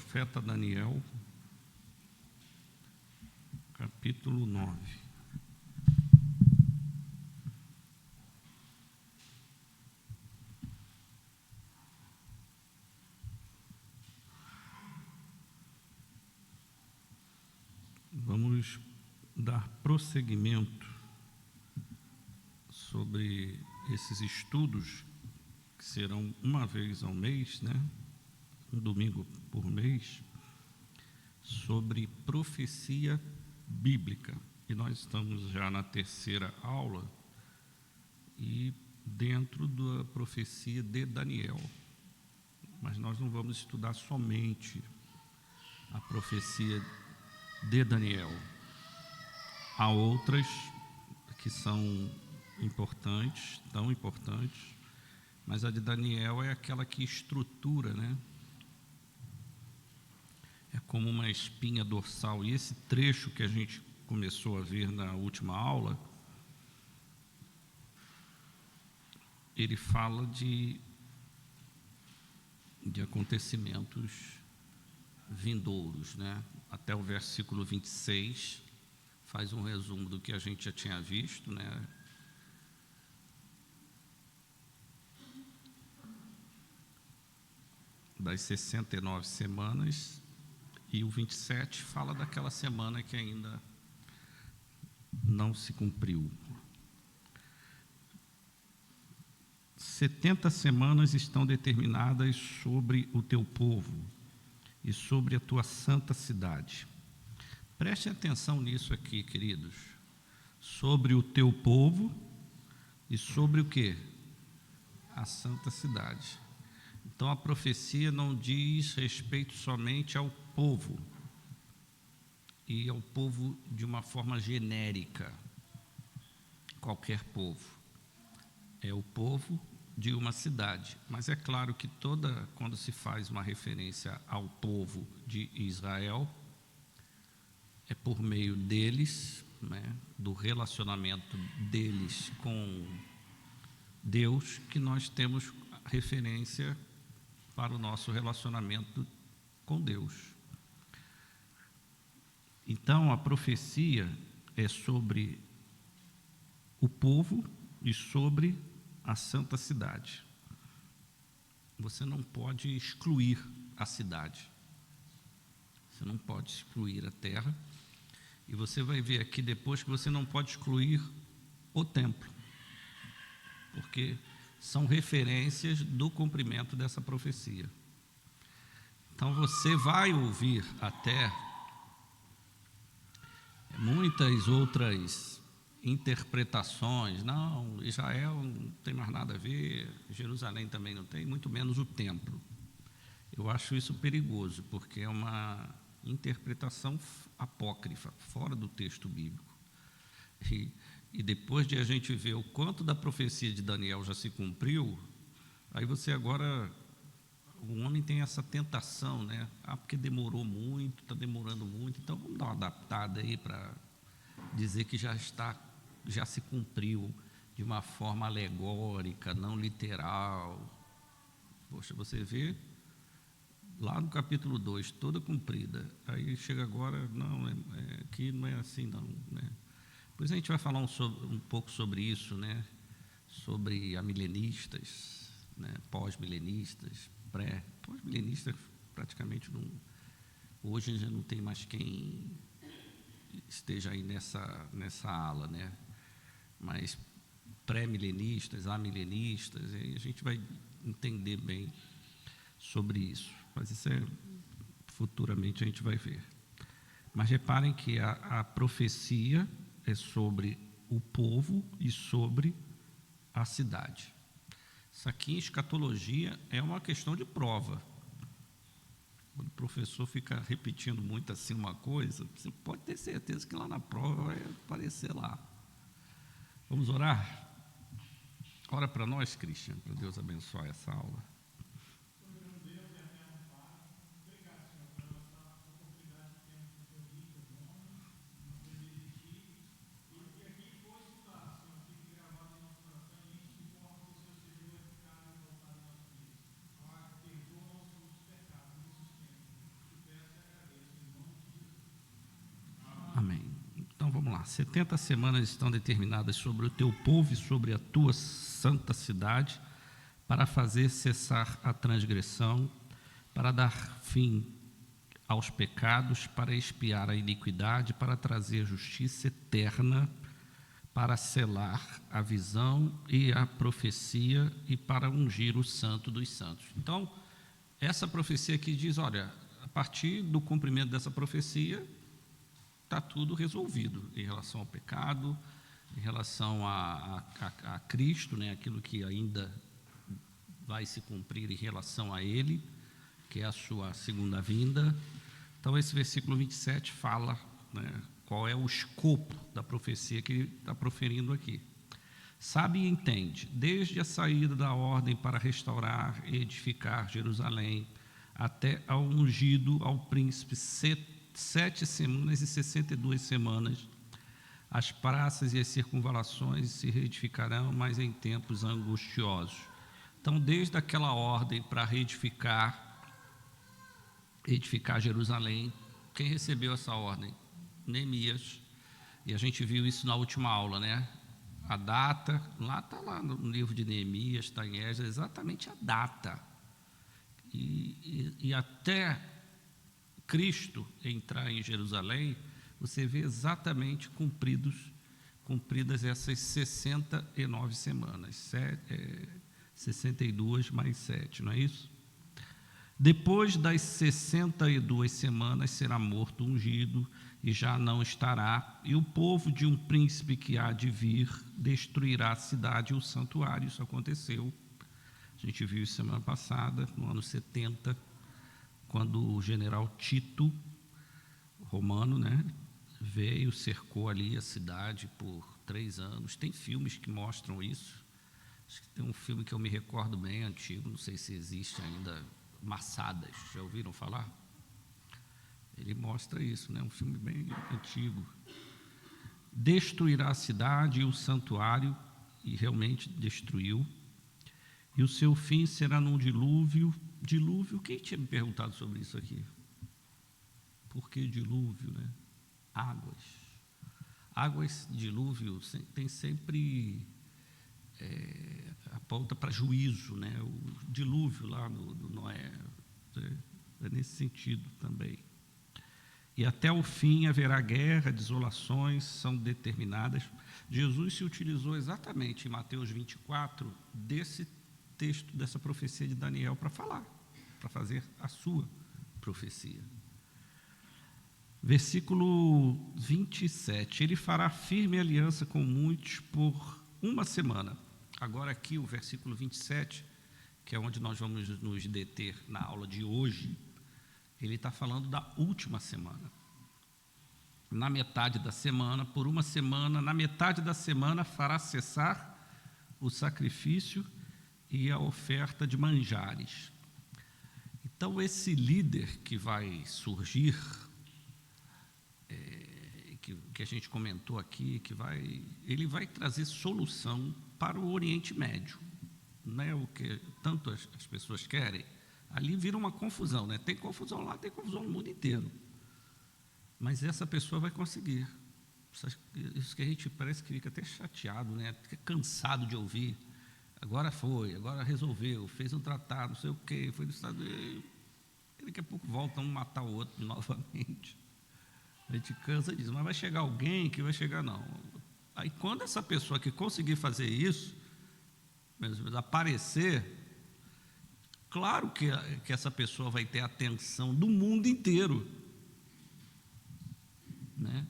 profeta Daniel, capítulo 9. Vamos dar prosseguimento sobre esses estudos, que serão uma vez ao mês, né? Um domingo por mês, sobre profecia bíblica. E nós estamos já na terceira aula e dentro da profecia de Daniel. Mas nós não vamos estudar somente a profecia de Daniel. Há outras que são importantes, tão importantes, mas a de Daniel é aquela que estrutura, né? É como uma espinha dorsal. E esse trecho que a gente começou a ver na última aula, ele fala de acontecimentos vindouros, né? Até o versículo 26 faz um resumo do que a gente já tinha visto, né? Das 69 semanas, e o 27 fala daquela semana que ainda não se cumpriu. 70 semanas estão determinadas sobre o teu povo e sobre a tua santa cidade. Preste atenção nisso aqui, queridos. Sobre o teu povo e sobre o quê? A santa cidade. Então, a profecia não diz respeito somente ao povo, e ao povo de uma forma genérica, qualquer povo. É o povo de uma cidade. Mas é claro que quando se faz uma referência ao povo de Israel, é por meio deles, né, do relacionamento deles com Deus, que nós temos referência para o nosso relacionamento com Deus. Então, a profecia é sobre o povo e sobre a santa cidade. Você não pode excluir a cidade. Você não pode excluir a terra. E você vai ver aqui depois que você não pode excluir o templo, porque são referências do cumprimento dessa profecia. Então você vai ouvir até muitas outras interpretações. Não, Israel não tem mais nada a ver, Jerusalém também não tem, muito menos o templo. Eu acho isso perigoso, porque é uma interpretação apócrifa, fora do texto bíblico. E depois de a gente ver o quanto da profecia de Daniel já se cumpriu, aí você agora, o homem tem essa tentação, né? Porque demorou muito, está demorando muito, então vamos dar uma adaptada aí para dizer que já se cumpriu de uma forma alegórica, não literal. Poxa, você vê lá no capítulo 2, toda cumprida. Aí chega agora, não, aqui não é assim não, né? Depois a gente vai falar um pouco sobre isso, né? Sobre amilenistas, né? Pós-milenistas, pós-milenistas praticamente não. Hoje já não tem mais quem esteja aí nessa ala, né? Mas pré-milenistas, amilenistas, aí a gente vai entender bem sobre isso. Mas isso futuramente a gente vai ver. Mas reparem que a profecia é sobre o povo e sobre a cidade. Isso aqui em escatologia é uma questão de prova. Quando o professor fica repetindo muito assim uma coisa, você pode ter certeza que lá na prova vai aparecer lá. Vamos orar? Ora para nós, Cristian, para Deus abençoar essa aula. vamos lá. 70 semanas estão determinadas sobre o teu povo e sobre a tua santa cidade, para fazer cessar a transgressão, para dar fim aos pecados, para expiar a iniquidade, para trazer justiça eterna, para selar a visão e a profecia e para ungir o santo dos santos. Então, essa profecia aqui diz, olha, a partir do cumprimento dessa profecia, está tudo resolvido em relação ao pecado, em relação a Cristo, né, aquilo que ainda vai se cumprir em relação a Ele, que é a sua segunda vinda. Então, esse versículo 27 fala, né, qual é o escopo da profecia que ele está proferindo aqui. Sabe e entende, desde a saída da ordem para restaurar e edificar Jerusalém, até ao ungido, ao príncipe, 7 semanas e 62 semanas, as praças e as circunvalações se reedificarão, mas em tempos angustiosos. Então, desde aquela ordem para edificar Jerusalém, quem recebeu essa ordem? Neemias. E a gente viu isso na última aula, né? A data, lá está lá no livro de Neemias, está em Esdras, exatamente a data. E até Cristo entrar em Jerusalém, você vê exatamente cumpridas essas 69 semanas, 62 mais 7, não é isso? Depois das 62 semanas será morto ungido e já não estará, e o povo de um príncipe que há de vir destruirá a cidade e o santuário. Isso aconteceu, a gente viu isso semana passada, no ano 70, quando o general Tito, romano, né, veio, cercou ali a cidade por 3 anos. Tem filmes que mostram isso. Acho que tem um filme que eu me recordo bem, antigo, não sei se existe ainda, Massadas, já ouviram falar? Ele mostra isso, né? Um filme bem antigo. Destruirá a cidade e o santuário, e realmente destruiu, e o seu fim será num dilúvio. Dilúvio, quem tinha me perguntado sobre isso aqui? Por que dilúvio, né? Águas, dilúvio, tem sempre aponta para juízo, né? O dilúvio lá do Noé, é nesse sentido também. E até o fim haverá guerra, desolações são determinadas. Jesus se utilizou exatamente em Mateus 24 desse texto, dessa profecia de Daniel para falar, para fazer a sua profecia. Versículo 27, ele fará firme aliança com muitos por 1 semana. Agora aqui o versículo 27, que é onde nós vamos nos deter na aula de hoje, ele está falando da última semana. Na metade da semana, por 1 semana, na metade da semana fará cessar o sacrifício e a oferta de manjares. Então, esse líder que vai surgir, que a gente comentou aqui, ele vai trazer solução para o Oriente Médio. Não é o que tanto as pessoas querem. Ali vira uma confusão, né? Tem confusão lá, tem confusão no mundo inteiro. Mas essa pessoa vai conseguir. Isso que a gente parece que fica até chateado, né? Fica cansado de ouvir. Agora resolveu, fez um tratado, não sei o quê, foi do Estado. E daqui a pouco voltam um matar o outro novamente. A gente cansa disso, mas vai chegar alguém que vai chegar, não. Aí quando essa pessoa que conseguir fazer isso, aparecer, claro que essa pessoa vai ter a atenção do mundo inteiro, né?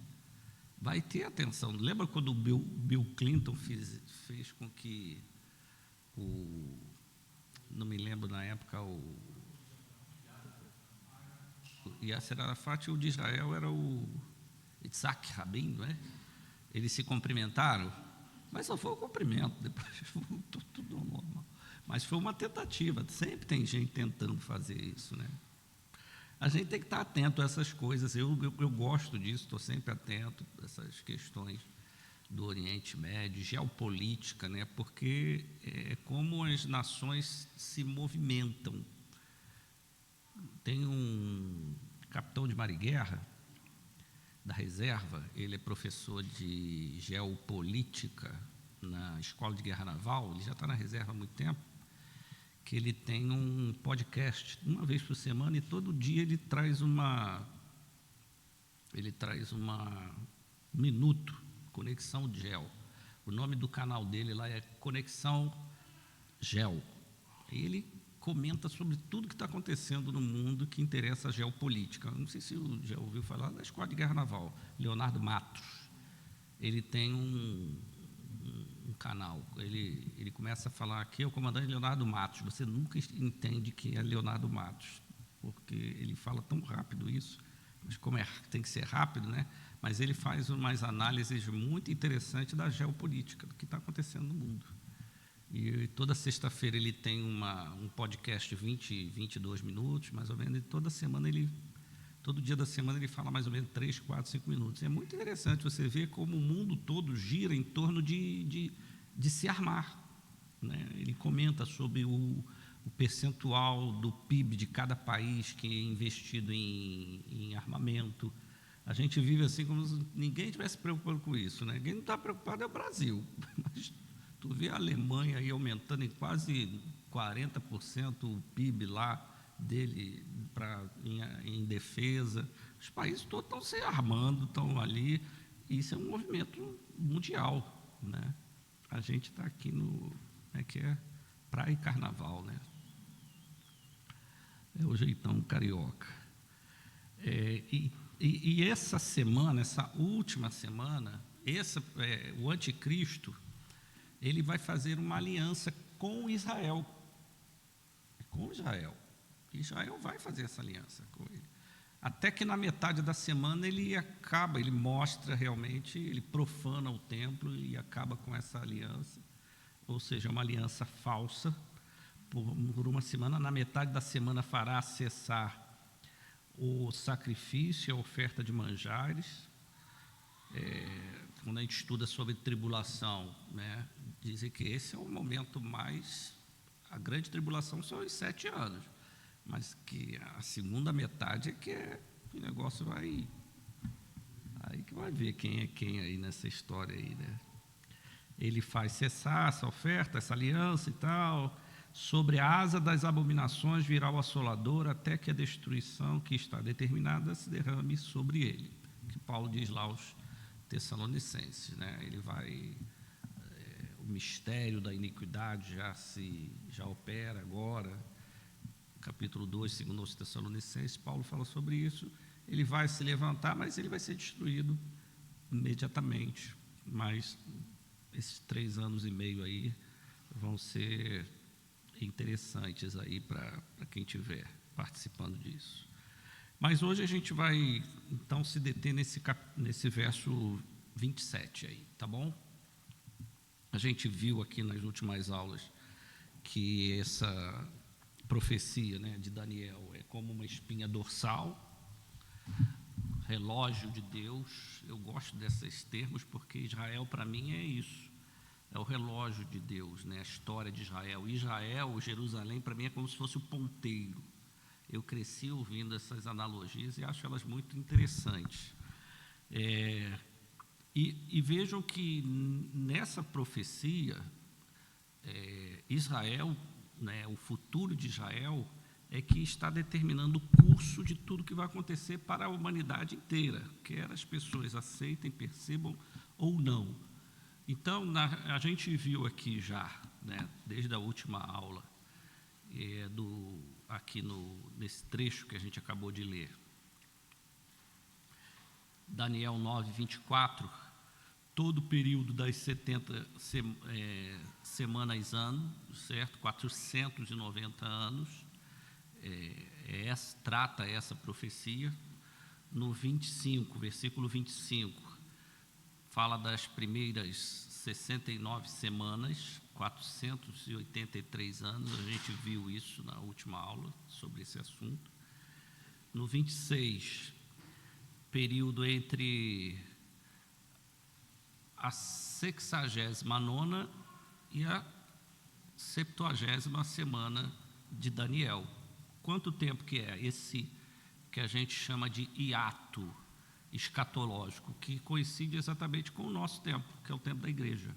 Vai ter atenção. Lembra quando o Bill Clinton fez com que não me lembro na época, o Yasser Arafat e o de Israel era o Yitzhak Rabin, não é? Eles se cumprimentaram, mas só foi o cumprimento, depois voltou tudo ao normal. Mas foi uma tentativa, sempre tem gente tentando fazer isso, né? A gente tem que estar atento a essas coisas. Eu gosto disso, estou sempre atento a essas questões do Oriente Médio, geopolítica, né? Porque é como as nações se movimentam. Tem um capitão de mar e guerra da reserva, ele é professor de geopolítica na Escola de Guerra Naval, ele já está na reserva há muito tempo, que ele tem um podcast uma vez por semana e todo dia ele traz um minuto, Conexão Geo. O nome do canal dele lá é Conexão Geo. Ele comenta sobre tudo que está acontecendo no mundo que interessa a geopolítica. Não sei se você já ouviu falar da Escola de Guerra Naval, Leonardo Matos. Ele tem um canal, ele começa a falar aqui, é o comandante Leonardo Matos. Você nunca entende quem é Leonardo Matos, porque ele fala tão rápido isso, mas como tem que ser rápido, né? Mas ele faz umas análises muito interessantes da geopolítica, do que está acontecendo no mundo. E toda sexta-feira ele tem um podcast de 22 minutos, mais ou menos, e todo dia da semana ele fala mais ou menos 3, 4, 5 minutos. É muito interessante você ver como o mundo todo gira em torno de se armar, né? Ele comenta sobre o percentual do PIB de cada país que é investido em armamento. A gente vive assim como se ninguém estivesse preocupado com isso, né? Quem não está preocupado é o Brasil, mas tu vê a Alemanha aí aumentando em quase 40% o PIB lá dele em defesa. Os países todos estão se armando, estão ali. Isso é um movimento mundial, né? A gente está aqui que é praia e carnaval, né? É o jeitão carioca. E essa semana, essa última semana, o anticristo, ele vai fazer uma aliança com Israel. Com Israel. Israel vai fazer essa aliança com ele. Até que na metade da semana ele mostra realmente, ele profana o templo e acaba com essa aliança. Ou seja, uma aliança falsa. Por uma semana, na metade da semana fará cessar o sacrifício, a oferta de manjares. Quando a gente estuda sobre tribulação, né, dizem que esse é o momento a grande tribulação são os 7 anos, mas que a segunda metade é que o negócio aí que vai ver quem é quem aí nessa história aí, né? Ele faz cessar essa oferta, essa aliança e tal. Sobre a asa das abominações virá o assolador, até que a destruição que está determinada se derrame sobre ele. Que Paulo diz lá aos Tessalonicenses, né? O mistério da iniquidade já opera agora. Capítulo 2, segundo aos Tessalonicenses, Paulo fala sobre isso. Ele vai se levantar, mas ele vai ser destruído imediatamente. Mas esses 3 anos e meio aí vão ser interessantes aí para quem estiver participando disso. Mas hoje a gente vai, então, se deter nesse verso 27 aí, tá bom? A gente viu aqui nas últimas aulas que essa profecia, né, de Daniel é como uma espinha dorsal, relógio de Deus. Eu gosto desses termos porque Israel, para mim, é isso. É o relógio de Deus, né? A história de Israel. Jerusalém, para mim, é como se fosse o ponteiro. Eu cresci ouvindo essas analogias e acho elas muito interessantes. E vejam que nessa profecia, Israel, né, o futuro de Israel, é que está determinando o curso de tudo que vai acontecer para a humanidade inteira, quer as pessoas aceitem, percebam ou não. Então, a gente viu aqui já, né, desde a última aula, aqui nesse trecho que a gente acabou de ler, Daniel 9, 24, todo o período das 70 semanas ano, certo? 490 anos, trata essa profecia. No 25, versículo 25, fala das primeiras 69 semanas, 483 anos, a gente viu isso na última aula sobre esse assunto. No 26, período entre a 69ª e a 70ª semana de Daniel. Quanto tempo que é esse que a gente chama de hiato? escatológico, que coincide exatamente com o nosso tempo, que é o tempo da igreja.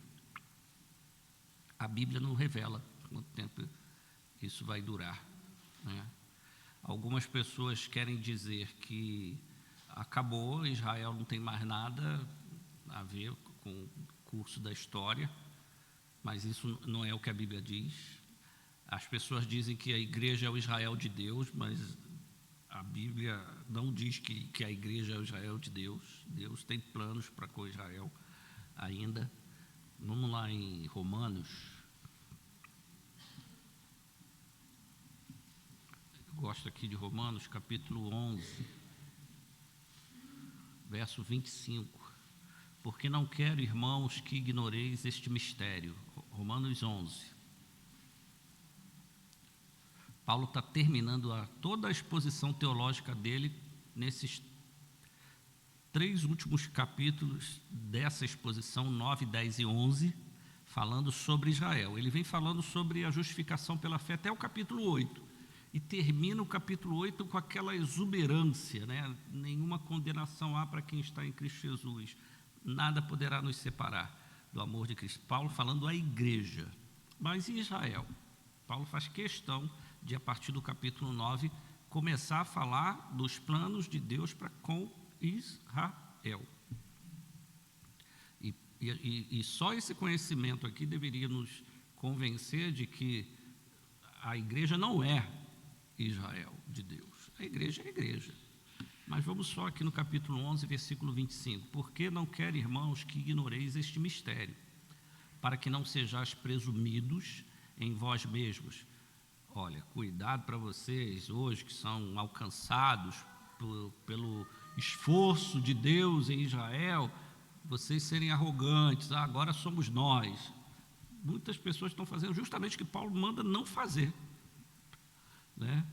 A Bíblia não revela quanto tempo isso vai durar, né? Algumas pessoas querem dizer que acabou, Israel não tem mais nada a ver com o curso da história, mas isso não é o que a Bíblia diz. As pessoas dizem que a igreja é o Israel de Deus, mas a Bíblia não diz que a igreja é o Israel de Deus. Deus tem planos para com Israel ainda. Vamos lá em Romanos. Eu gosto aqui de Romanos, capítulo 11, verso 25. Porque não quero, irmãos, que ignoreis este mistério. Romanos 11. Paulo está terminando toda a exposição teológica dele nesses 3 últimos capítulos dessa exposição, 9, 10 e 11, falando sobre Israel. Ele vem falando sobre a justificação pela fé até o capítulo 8, e termina o capítulo 8 com aquela exuberância, né? Nenhuma condenação há para quem está em Cristo Jesus, nada poderá nos separar do amor de Cristo. Paulo falando à igreja, mas e Israel? Paulo faz questão de, a partir do capítulo 9, começar a falar dos planos de Deus para com Israel. E só esse conhecimento aqui deveria nos convencer de que a igreja não é Israel de Deus. A igreja é a igreja. Mas vamos só aqui no capítulo 11, versículo 25. Porque não quero, irmãos, que ignoreis este mistério, para que não sejais presumidos em vós mesmos. Olha, cuidado para vocês hoje que são alcançados pelo esforço de Deus em Israel, vocês serem arrogantes, agora somos nós. Muitas pessoas estão fazendo justamente o que Paulo manda não fazer, né?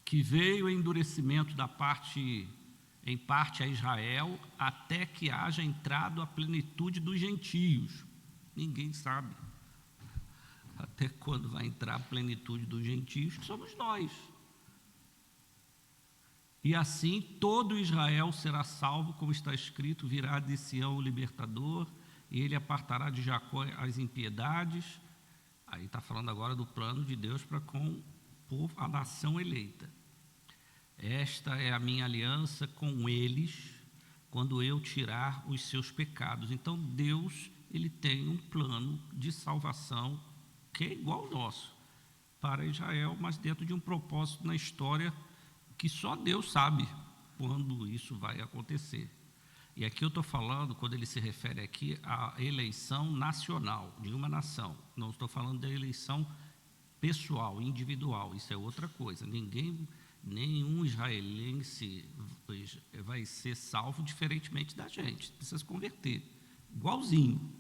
Que veio em endurecimento em parte a Israel, até que haja entrado a plenitude dos gentios. Ninguém sabe até quando vai entrar a plenitude dos gentios, que somos nós. E assim todo Israel será salvo, como está escrito: virá de Sião o libertador, e ele apartará de Jacó as impiedades. Aí está falando agora do plano de Deus para com o povo, a nação eleita. Esta é a minha aliança com eles, quando eu tirar os seus pecados. Então Deus, ele tem um plano de salvação que é igual ao nosso, para Israel, mas dentro de um propósito na história que só Deus sabe quando isso vai acontecer. E aqui eu estou falando, quando ele se refere aqui à eleição nacional, de uma nação. Não estou falando da eleição pessoal, individual, isso é outra coisa. Nenhum israelense vai ser salvo diferentemente da gente, precisa se converter, igualzinho.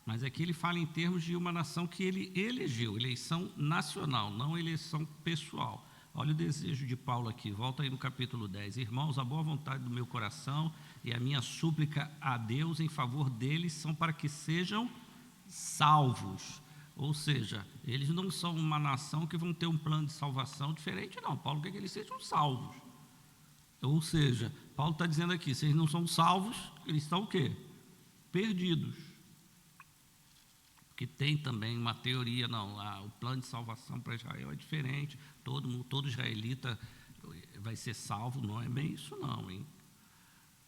Mas aqui ele fala em termos de uma nação que ele elegeu, eleição nacional, não eleição pessoal. Olha o desejo de Paulo aqui, volta aí no capítulo 10. Irmãos, a boa vontade do meu coração e a minha súplica a Deus em favor deles são para que sejam salvos. Ou seja, eles não são uma nação que vão ter um plano de salvação diferente, não. Paulo quer que eles sejam salvos. Ou seja, Paulo está dizendo aqui, se eles não são salvos, eles estão o quê? Perdidos. Que tem também uma teoria, não, o plano de salvação para Israel é diferente, todo israelita vai ser salvo, não é bem isso não, hein?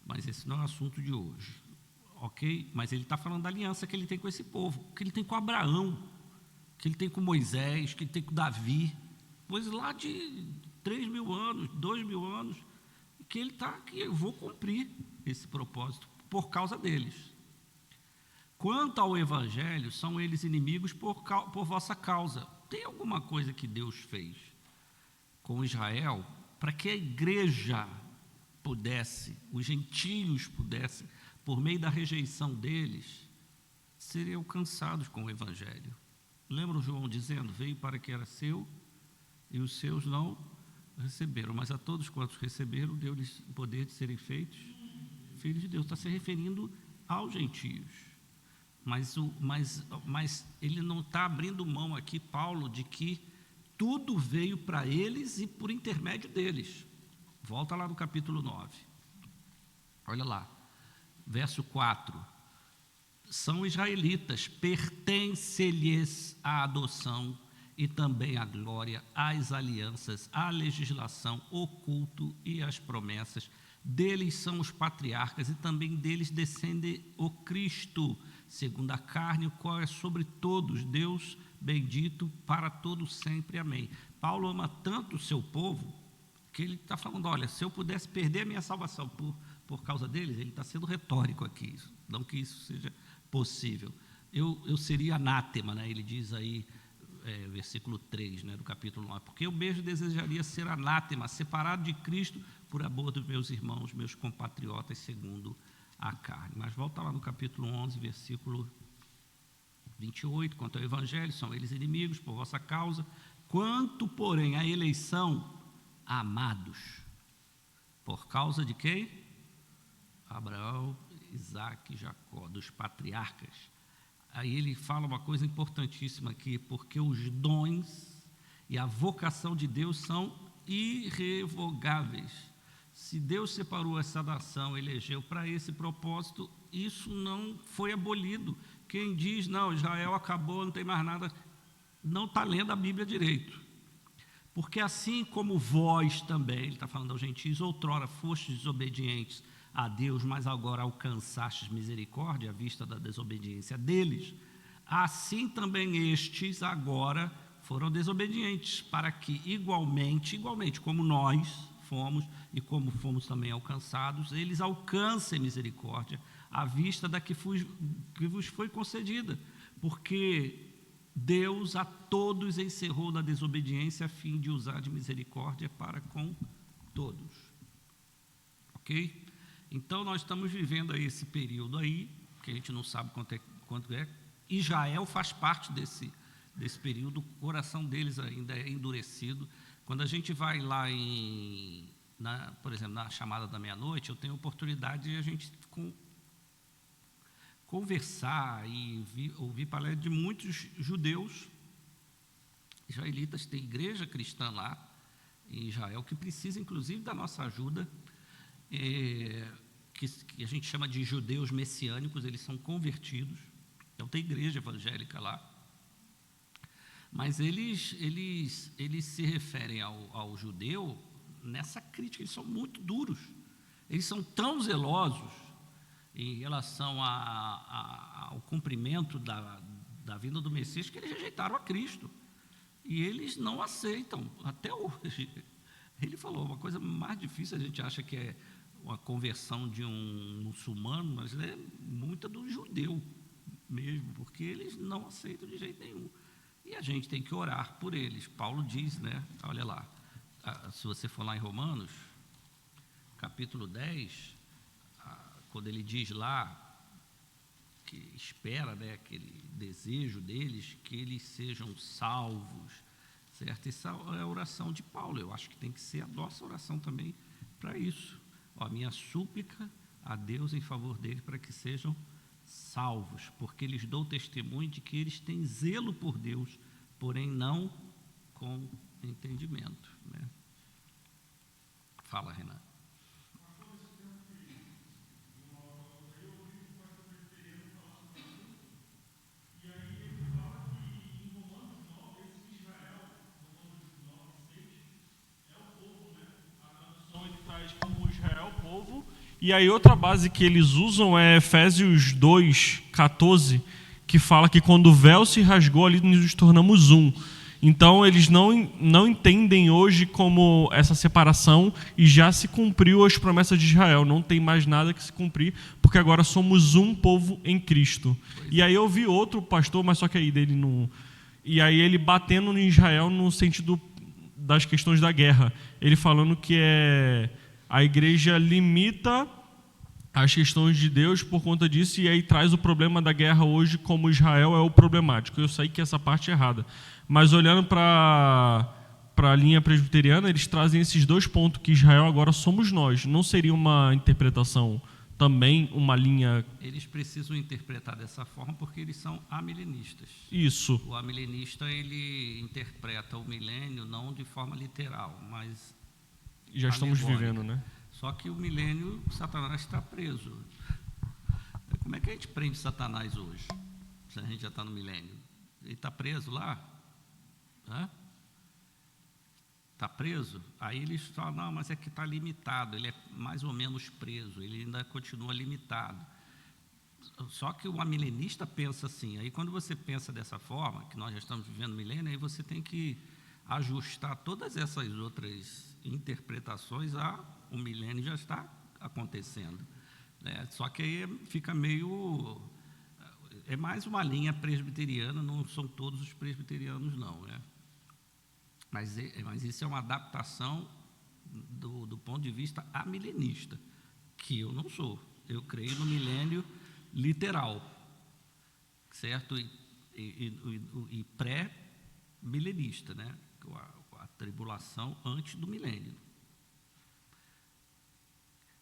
Mas esse não é o assunto de hoje, ok? Mas ele está falando da aliança que ele tem com esse povo, que ele tem com Abraão, que ele tem com Moisés, que ele tem com Davi, pois lá de 3.000 anos, 2.000 anos, que eu vou cumprir esse propósito por causa deles. Quanto ao Evangelho, são eles inimigos por vossa causa. Tem alguma coisa que Deus fez com Israel para que a igreja pudesse, os gentios pudessem, por meio da rejeição deles, serem alcançados com o Evangelho? Lembra João dizendo: veio para que era seu e os seus não receberam, mas a todos quantos receberam deu-lhes o poder de serem feitos filhos de Deus. Está se referindo aos gentios. Mas ele não está abrindo mão aqui, Paulo, de que tudo veio para eles e por intermédio deles. Volta lá no capítulo 9. Olha lá, verso 4. São israelitas, pertence-lhes a adoção e também a glória, as alianças, a legislação, o culto e as promessas. Deles são os patriarcas e também deles descende o Cristo, segundo a carne, o qual é sobre todos, Deus bendito para todos sempre. Amém. Paulo ama tanto o seu povo que ele está falando, olha, se eu pudesse perder a minha salvação por causa deles, ele está sendo retórico aqui, não que isso seja possível. Eu seria anátema, né? Ele diz aí, versículo 3, né, do capítulo 9, porque eu mesmo desejaria ser anátema, separado de Cristo, por amor dos meus irmãos, meus compatriotas, segundo a carne. Mas volta lá no capítulo 11, versículo 28, quanto ao evangelho, são eles inimigos por vossa causa, quanto, porém, à eleição, amados, por causa de quem? Abraão, Isaque e Jacó, dos patriarcas. Aí ele fala uma coisa importantíssima aqui, porque os dons e a vocação de Deus são irrevogáveis. Se Deus separou essa nação, elegeu para esse propósito, isso não foi abolido. Quem diz, não, Israel acabou, não tem mais nada, não está lendo a Bíblia direito. Porque assim como vós também, ele está falando aos gentios, outrora fostes desobedientes a Deus, mas agora alcançastes misericórdia à vista da desobediência deles, assim também estes agora foram desobedientes, para que igualmente como nós fomos e como fomos também alcançados, eles alcancem misericórdia à vista da que vos foi concedida, porque Deus a todos encerrou na desobediência a fim de usar de misericórdia para com todos. Ok? Então, nós estamos vivendo aí esse período aí, que a gente não sabe quanto é. Israel faz parte desse período, o coração deles ainda é endurecido. Quando a gente vai lá por exemplo, na chamada da meia-noite, eu tenho a oportunidade de a gente conversar e ouvir palestras de muitos judeus israelitas. Tem igreja cristã lá em Israel que precisa, inclusive, da nossa ajuda, que a gente chama de judeus messiânicos. Eles são convertidos, então tem igreja evangélica lá, mas eles se referem ao judeu nessa crítica. Eles são muito duros, eles são tão zelosos em relação ao cumprimento da vinda do Messias, que eles rejeitaram a Cristo, e eles não aceitam até hoje. Ele falou, uma coisa mais difícil, a gente acha que é uma conversão de um muçulmano, mas é muita do judeu mesmo, porque eles não aceitam de jeito nenhum, e a gente tem que orar por eles. Paulo diz, né, olha lá, se você for lá em Romanos, capítulo 10, quando ele diz lá, que espera, né, aquele desejo deles, que eles sejam salvos, certo? Essa é a oração de Paulo. Eu acho que tem que ser a nossa oração também para isso. A minha súplica a Deus em favor deles, para que sejam salvos, porque lhes dou testemunho de que eles têm zelo por Deus, porém não com entendimento, né? Fala, Renan. Como Israel, povo. E aí outra base que eles usam é Efésios 2:14, que fala que quando o véu se rasgou, ali nos tornamos um. Então eles não entendem hoje como essa separação, e já se cumpriu as promessas de Israel, não tem mais nada que se cumprir, porque agora somos um povo em Cristo. E aí eu vi outro pastor, mas só que aí dele não... E aí ele batendo em Israel no sentido das questões da guerra, ele falando que a igreja limita as questões de Deus por conta disso, e aí traz o problema da guerra hoje como Israel é o problemático. Eu sei que essa parte é errada, mas olhando para a linha presbiteriana, eles trazem esses dois pontos, que Israel agora somos nós. Não seria uma interpretação também, uma linha... Eles precisam interpretar dessa forma porque eles são amilenistas. Isso. O amilenista, ele interpreta o milênio não de forma literal, mas já estamos alegórica. vivendo, né? Só que o milênio, Satanás está preso. Como é que a gente prende Satanás hoje, se a gente já está no milênio? Ele está preso lá? Está preso? Aí eles falam, não, mas é que está limitado, ele é mais ou menos preso, ele ainda continua limitado. Só que o amilenista pensa assim, aí quando você pensa dessa forma, que nós já estamos vivendo milênio, aí você tem que ajustar todas essas outras interpretações a o milênio já está acontecendo, né? Só que aí fica meio... É mais uma linha presbiteriana, não são todos os presbiterianos não, né? Mas isso é uma adaptação do ponto de vista amilenista, que eu não sou. Eu creio no milênio literal, certo? E pré-milenista, né? A tribulação antes do milênio.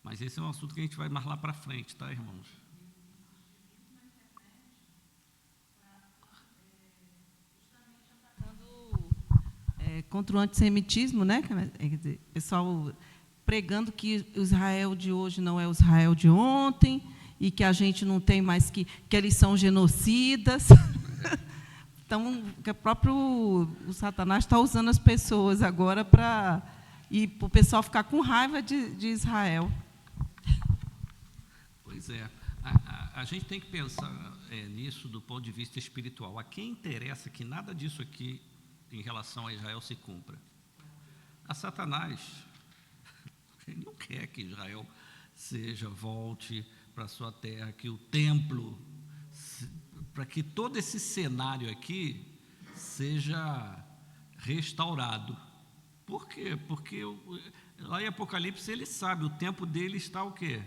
Mas esse é um assunto que a gente vai mais lá para frente, tá, irmãos? Contra o antissemitismo, né? Quer dizer, pessoal pregando que o Israel de hoje não é o Israel de ontem e que a gente não tem mais que eles são genocidas. Então, que o Satanás está usando as pessoas agora para o pessoal ficar com raiva de Israel. Pois é. A gente tem que pensar nisso do ponto de vista espiritual. A quem interessa que nada disso aqui em relação a Israel se cumpra? A Satanás. Ele não quer que Israel volte para a sua terra, que o templo, para que todo esse cenário aqui seja restaurado. Por quê? Porque lá em Apocalipse ele sabe, o tempo dele está o quê?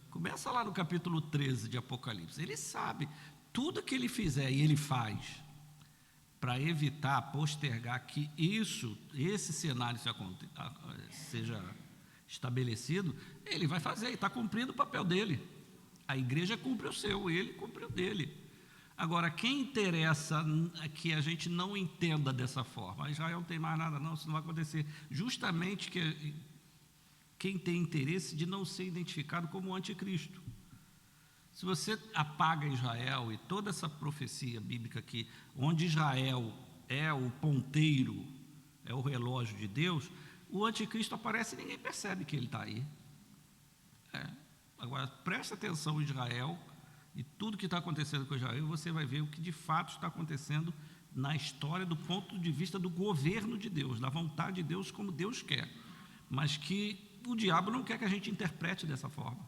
Começa lá no capítulo 13 de Apocalipse. Ele sabe, tudo que ele fizer e ele faz, para evitar, postergar que esse cenário seja estabelecido, ele vai fazer, e está cumprindo o papel dele. A igreja cumpre o seu, ele cumpre o dele. Agora, quem interessa que a gente não entenda dessa forma? Israel não tem mais nada, não, isso não vai acontecer. Justamente quem tem interesse de não ser identificado como anticristo. Se você apaga Israel e toda essa profecia bíblica aqui, onde Israel é o ponteiro, é o relógio de Deus, o anticristo aparece e ninguém percebe que ele está aí. Agora, preste atenção em Israel e tudo que está acontecendo com Israel, você vai ver o que de fato está acontecendo na história do ponto de vista do governo de Deus, da vontade de Deus como Deus quer, mas que o diabo não quer que a gente interprete dessa forma.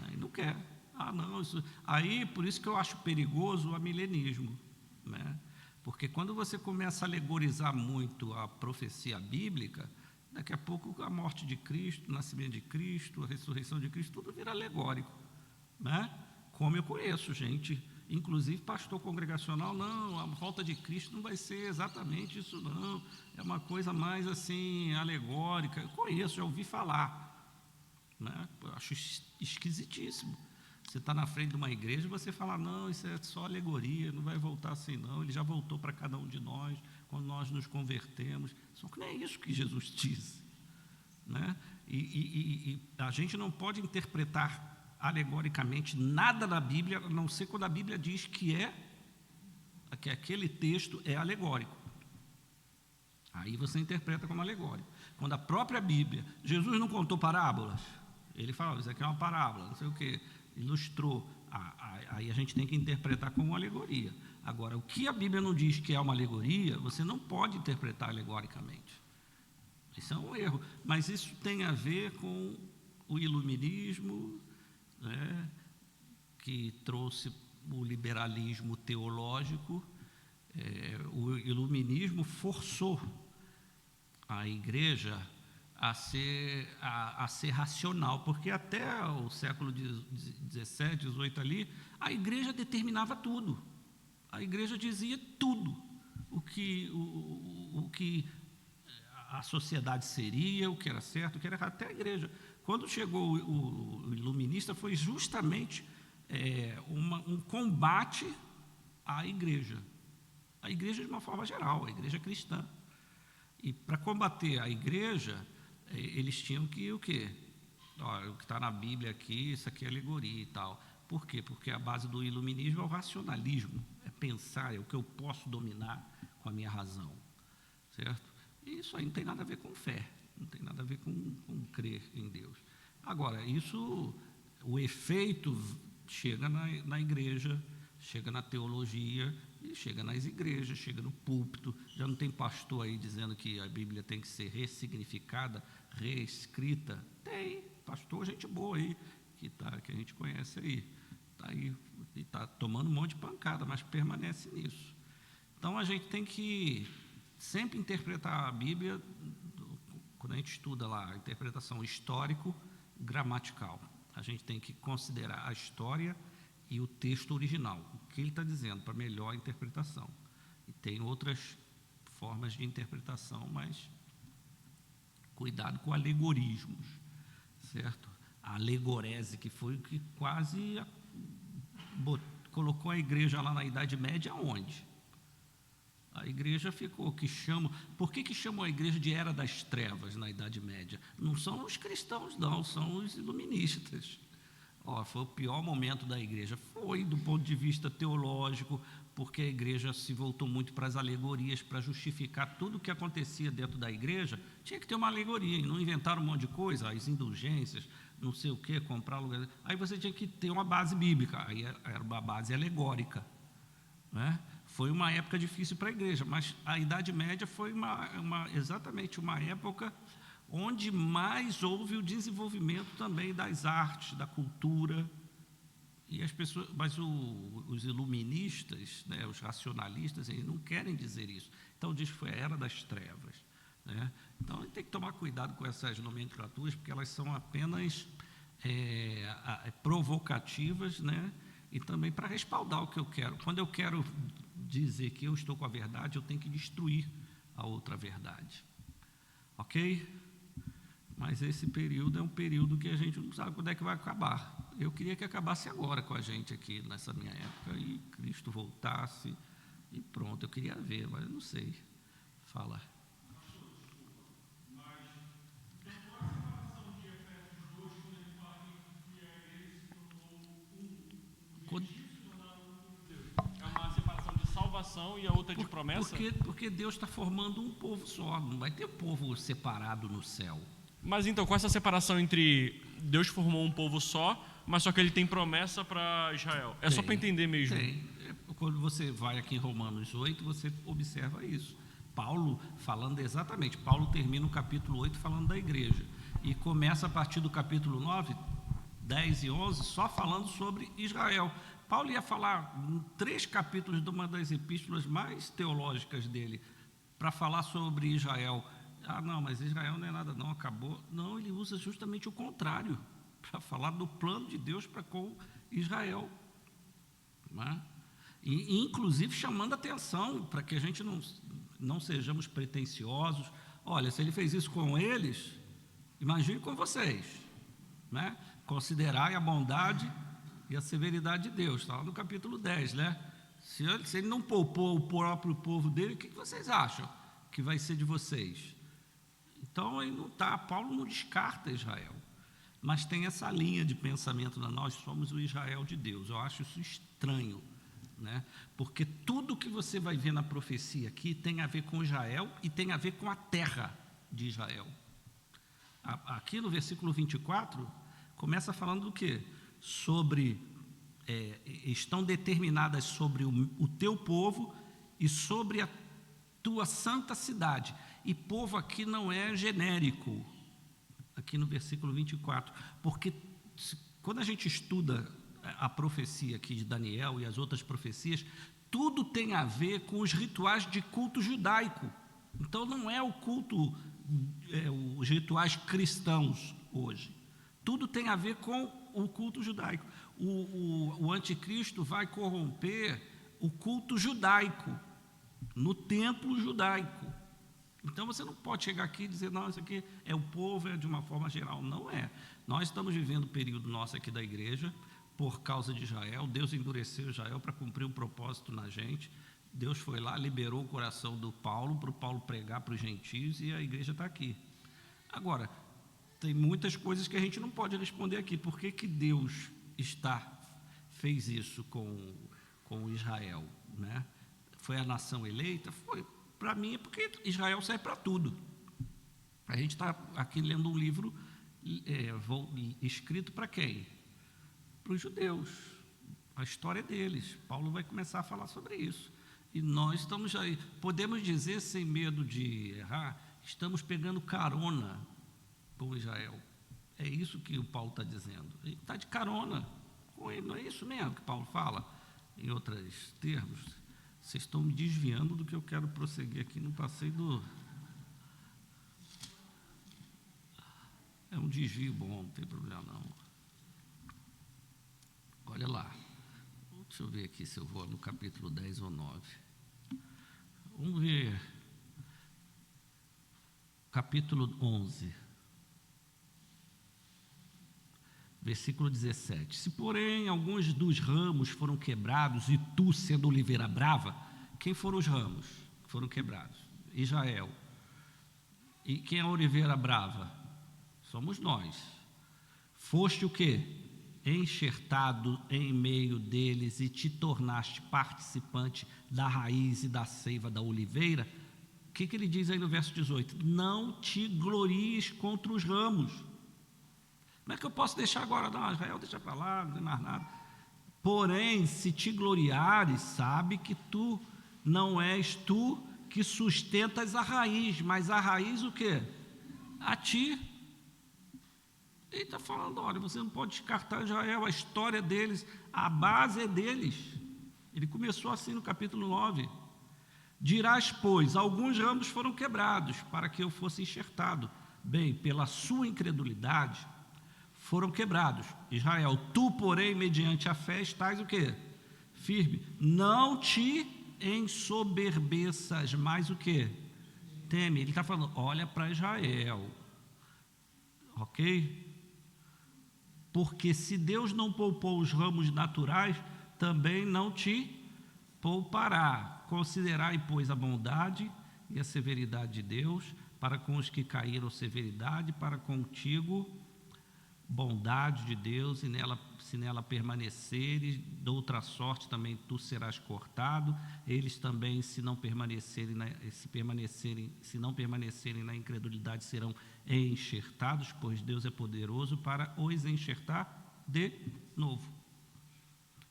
Ele não quer. Não, aí por isso que eu acho perigoso o amilenismo, né? Porque quando você começa a alegorizar muito a profecia bíblica, daqui a pouco a morte de Cristo, o nascimento de Cristo, a ressurreição de Cristo, tudo vira alegórico, né? Como eu conheço gente, inclusive pastor congregacional, não, a volta de Cristo não vai ser exatamente isso não, é uma coisa mais assim, alegórica. Eu conheço, já ouvi falar, né? Eu acho esquisitíssimo. Você está na frente de uma igreja e você fala, não, isso é só alegoria, não vai voltar assim não, ele já voltou para cada um de nós, quando nós nos convertemos. Só que não é isso que Jesus disse, né? E a gente não pode interpretar alegoricamente nada da Bíblia, a não ser quando a Bíblia diz que aquele texto é alegórico. Aí você interpreta como alegórico. Quando a própria Bíblia, Jesus não contou parábolas, ele fala, isso aqui é uma parábola, não sei o quê, ilustrou, aí a gente tem que interpretar como uma alegoria. Agora, o que a Bíblia não diz que é uma alegoria, você não pode interpretar alegoricamente. Isso é um erro, mas isso tem a ver com o iluminismo, né, que trouxe o liberalismo teológico. O iluminismo forçou a igreja a ser racional, porque até o século XVII, XVIII ali, a igreja determinava tudo. A igreja dizia tudo, o que a sociedade seria, o que era certo, o que era errado. Até a igreja. Quando chegou o iluminista, foi justamente um combate à igreja de uma forma geral, a igreja cristã. E para combater a igreja, eles tinham que o quê? Ó, o que está na Bíblia aqui, isso aqui é alegoria e tal. Por quê? Porque a base do iluminismo é o racionalismo, é pensar, é o que eu posso dominar com a minha razão, certo? E isso aí não tem nada a ver com fé, não tem nada a ver com crer em Deus. Agora, o efeito chega na igreja, chega na teologia, e chega nas igrejas, chega no púlpito. Já não tem pastor aí dizendo que a Bíblia tem que ser ressignificada, reescrita? Tem, pastor, gente boa aí, que a gente conhece aí. Está aí e está tomando um monte de pancada, mas permanece nisso. Então, a gente tem que sempre interpretar a Bíblia, quando a gente estuda lá a interpretação histórico-gramatical. A gente tem que considerar a história e o texto original, o que ele está dizendo, para melhor interpretação. E tem outras formas de interpretação, mas cuidado com alegorismos, certo? A alegorese, que foi o que quase colocou a igreja lá na Idade Média, onde? A igreja ficou, por que chamam a igreja de Era das Trevas na Idade Média? Não são os cristãos, não, são os iluministas. Foi o pior momento da igreja. Foi do ponto de vista teológico, porque a igreja se voltou muito para as alegorias, para justificar tudo o que acontecia dentro da igreja. Tinha que ter uma alegoria, e não inventaram um monte de coisa, as indulgências, não sei o quê, comprar lugar. Aí você tinha que ter uma base bíblica, aí era uma base alegórica, né? Foi uma época difícil para a igreja, mas a Idade Média foi exatamente uma época onde mais houve o desenvolvimento também das artes, da cultura, e as pessoas, mas os iluministas, né, os racionalistas, eles não querem dizer isso. Então diz que foi a Era das Trevas, né? Então a gente tem que tomar cuidado com essas nomenclaturas, porque elas são apenas provocativas, né? E também para respaldar o que eu quero. Quando eu quero dizer que eu estou com a verdade, eu tenho que destruir a outra verdade, ok? Mas esse período é um período que a gente não sabe quando é que vai acabar. Eu queria que acabasse agora com a gente aqui, nessa minha época, e Cristo voltasse, e pronto, eu queria ver, mas eu não sei. Fala. É uma separação de salvação e a outra de promessa? Porque Deus está formando um povo só, não vai ter povo separado no céu. Mas então, com essa separação entre Deus formou um povo só, mas só que ele tem promessa para Israel. Só para entender mesmo. Tem. Quando você vai aqui em Romanos 8, você observa isso. Paulo falando exatamente. Paulo termina o capítulo 8 falando da igreja. E começa a partir do capítulo 9, 10 e 11, só falando sobre Israel. Paulo ia falar em 3 capítulos de uma das epístolas mais teológicas dele, para falar sobre Israel. Não, mas Israel não é nada, não, acabou. Não, ele usa justamente o contrário, para falar do plano de Deus para com Israel. Né? E inclusive chamando atenção para que a gente não sejamos pretensiosos. Olha, se ele fez isso com eles, imagine com vocês. Né? Considerai a bondade e a severidade de Deus. Está lá no capítulo 10, né? Se ele não poupou o próprio povo dele, o que vocês acham que vai ser de vocês? Então, Paulo não descarta Israel, mas tem essa linha de pensamento, nós somos o Israel de Deus. Eu acho isso estranho, né? Porque tudo que você vai ver na profecia aqui tem a ver com Israel e tem a ver com a terra de Israel. Aqui no versículo 24, começa falando do quê? Estão determinadas sobre o teu povo e sobre a tua santa cidade. E povo aqui não é genérico, aqui no versículo 24, porque quando a gente estuda a profecia aqui de Daniel e as outras profecias, tudo tem a ver com os rituais de culto judaico. Então não é o culto, os rituais cristãos hoje. Tudo tem a ver com o culto judaico. O anticristo vai corromper o culto judaico, no templo judaico. Então você não pode chegar aqui e dizer, não, isso aqui é o povo, é de uma forma geral. Não é. Nós estamos vivendo o período nosso aqui da igreja, por causa de Israel. Deus endureceu Israel para cumprir um propósito na gente. Deus foi lá, liberou o coração do Paulo, para o Paulo pregar para os gentios, e a igreja está aqui. Agora, tem muitas coisas que a gente não pode responder aqui. Por que Deus fez isso com Israel, né? Foi a nação eleita? Foi. Para mim é porque Israel serve para tudo. A gente está aqui lendo um livro escrito para quem? Para os judeus. A história deles. Paulo vai começar a falar sobre isso. E nós estamos aí, podemos dizer sem medo de errar, estamos pegando carona com Israel. É isso que o Paulo está dizendo. Ele está de carona com ele. Não é isso mesmo que Paulo fala? Em outros termos, vocês estão me desviando do que eu quero prosseguir aqui. Não passei do... É um desvio bom, não tem problema não. Olha lá. Deixa eu ver aqui se eu vou no capítulo 10 ou 9. Vamos ver. Capítulo 11. Versículo 17. Se, porém, alguns dos ramos foram quebrados, e tu, sendo oliveira brava, quem foram os ramos que foram quebrados? Israel. E quem é a oliveira brava? Somos nós. Foste o quê? Enxertado em meio deles e te tornaste participante da raiz e da seiva da oliveira. O que ele diz aí no verso 18? Não te glories contra os ramos. Como é que eu posso deixar agora? Não, Israel, deixa para lá, não tem mais nada. Porém, se te gloriares, sabe que tu não és tu que sustentas a raiz, mas a raiz o quê? A ti. Ele está falando, olha, você não pode descartar Israel, a história deles, a base é deles. Ele começou assim no capítulo 9. Dirás, pois, alguns ramos foram quebrados para que eu fosse enxertado. Bem, pela sua incredulidade foram quebrados. Israel, tu, porém, mediante a fé, estás o quê? Firme. Não te ensoberbeças, mas o quê? Teme. Ele está falando, olha para Israel. Ok? Porque se Deus não poupou os ramos naturais, também não te poupará. Considerai, pois, a bondade e a severidade de Deus, para com os que caíram severidade, para contigo bondade de Deus, e se nela permaneceres, de outra sorte também tu serás cortado. Eles também, se não permanecerem na incredulidade, serão enxertados, pois Deus é poderoso para os enxertar de novo.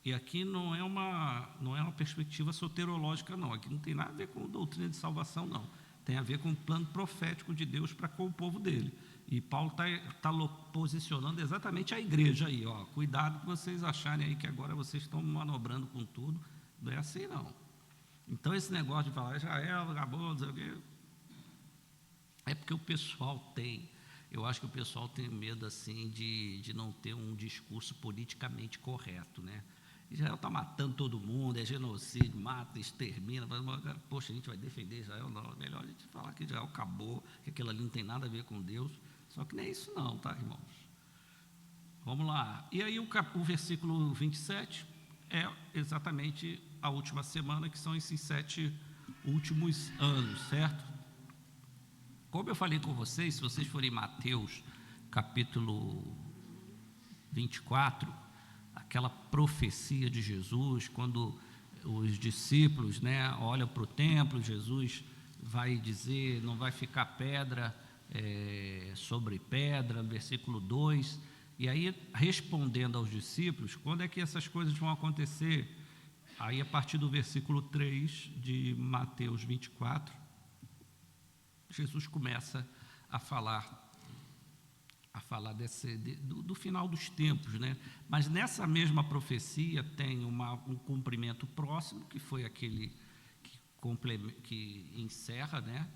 E aqui não é uma perspectiva soterológica, não. Aqui não tem nada a ver com doutrina de salvação, não. Tem a ver com o plano profético de Deus para com o povo dele. E Paulo está posicionando exatamente a igreja aí, ó. Cuidado que vocês acharem aí que agora vocês estão manobrando com tudo. Não é assim, não. Então, esse negócio de falar Israel, acabou, não sei o quê, é porque o pessoal eu acho que o pessoal tem medo, assim, de não ter um discurso politicamente correto, né? Israel está matando todo mundo, é genocídio, mata, extermina. Poxa, a gente vai defender Israel? Não, é melhor a gente falar que Israel acabou, que aquilo ali não tem nada a ver com Deus. Só que nem é isso não, tá, irmãos? Vamos lá. E aí o versículo 27 é exatamente a última semana, que são esses 7 últimos anos, certo? Como eu falei com vocês, se vocês forem em Mateus, capítulo 24, aquela profecia de Jesus, quando os discípulos, né, olham para o templo, Jesus vai dizer, não vai ficar pedra sobre pedra, versículo 2, e aí respondendo aos discípulos, quando é que essas coisas vão acontecer? Aí a partir do versículo 3 de Mateus 24, Jesus começa a falar do final dos tempos, né? Mas nessa mesma profecia tem um cumprimento próximo, que foi aquele que encerra, né,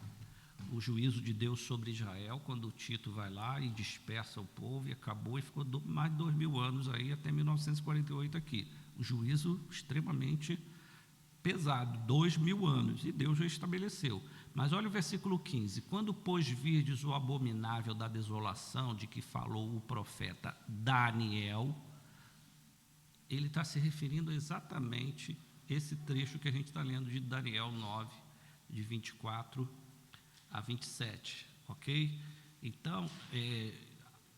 o juízo de Deus sobre Israel, quando Tito vai lá e dispersa o povo, e acabou, e ficou mais de 2000 anos aí, até 1948 aqui. O juízo extremamente pesado, 2000 anos, e Deus já estabeleceu. Mas olha o versículo 15: quando, pois, virdes o abominável da desolação de que falou o profeta Daniel, ele está se referindo exatamente esse trecho que a gente está lendo de Daniel 9, de 24 a 27, ok? Então,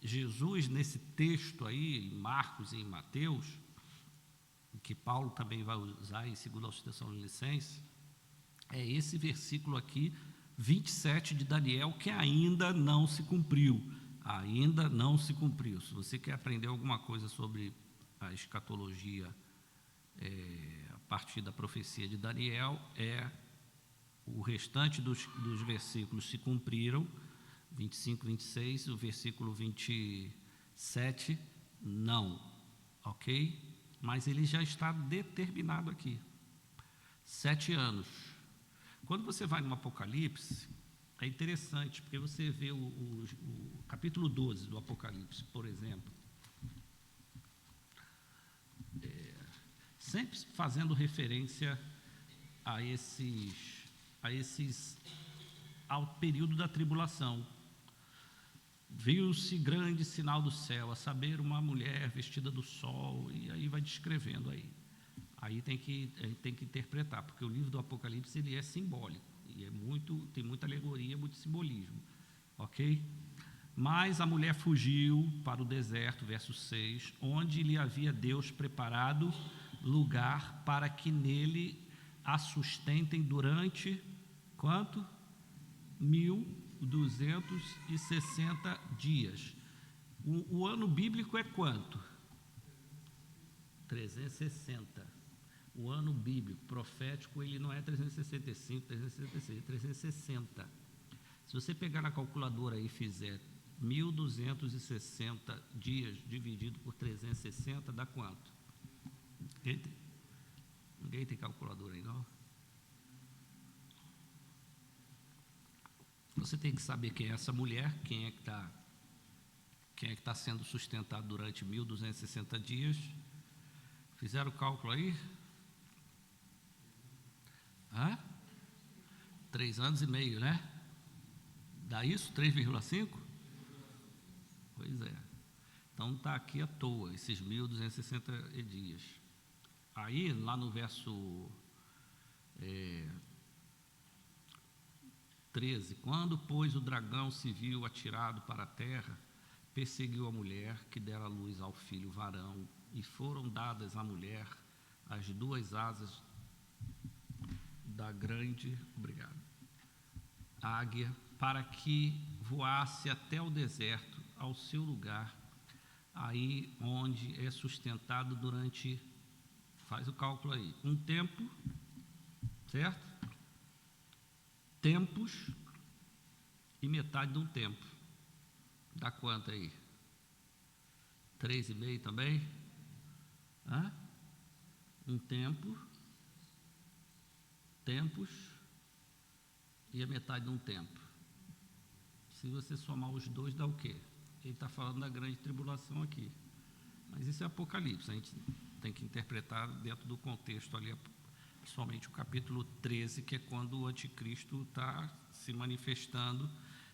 Jesus, nesse texto aí, em Marcos e em Mateus, que Paulo também vai usar em 2 aos Tessalonicenses, é esse versículo aqui, 27 de Daniel, que ainda não se cumpriu. Ainda não se cumpriu. Se você quer aprender alguma coisa sobre a escatologia a partir da profecia de Daniel, o restante dos versículos se cumpriram, 25, 26, o versículo 27, não, ok? Mas ele já está determinado aqui, 7 anos. Quando você vai no Apocalipse, é interessante, porque você vê o capítulo 12 do Apocalipse, por exemplo, sempre fazendo referência ao período da tribulação. Viu-se grande sinal do céu, a saber, uma mulher vestida do sol, e aí vai descrevendo aí. Aí tem que interpretar, porque o livro do Apocalipse ele é simbólico, e tem muita alegoria, muito simbolismo, ok? Mas a mulher fugiu para o deserto, verso 6, onde lhe havia Deus preparado lugar para que nele a sustentem durante, quanto? 1260 dias. O ano bíblico é quanto? 360. O ano bíblico, profético, ele não é 365, 366, é 360. Se você pegar na calculadora e fizer 1260 dias dividido por 360, dá quanto? Ninguém tem calculadora aí, não? Você tem que saber quem é essa mulher, quem é que está sendo sustentado durante 1260 dias. Fizeram o cálculo aí? 3 anos e meio, né? Dá isso? 3,5? Pois é. Então está aqui à toa, esses 1260 dias. Aí, lá no verso 13, quando, pois, o dragão se viu atirado para a terra, perseguiu a mulher que dera luz ao filho varão, e foram dadas à mulher as 2 asas da grande, águia, para que voasse até o deserto, ao seu lugar, aí onde é sustentado durante, faz o cálculo aí, um tempo, certo? Tempos e metade de um tempo. Dá quanto aí? 3,5 também? Um tempo, tempos e a metade de um tempo. Se você somar os dois, dá o quê? Ele está falando da grande tribulação aqui. Mas isso é Apocalipse, a gente tem que interpretar dentro do contexto ali, principalmente o capítulo 13, que é quando o anticristo está se manifestando,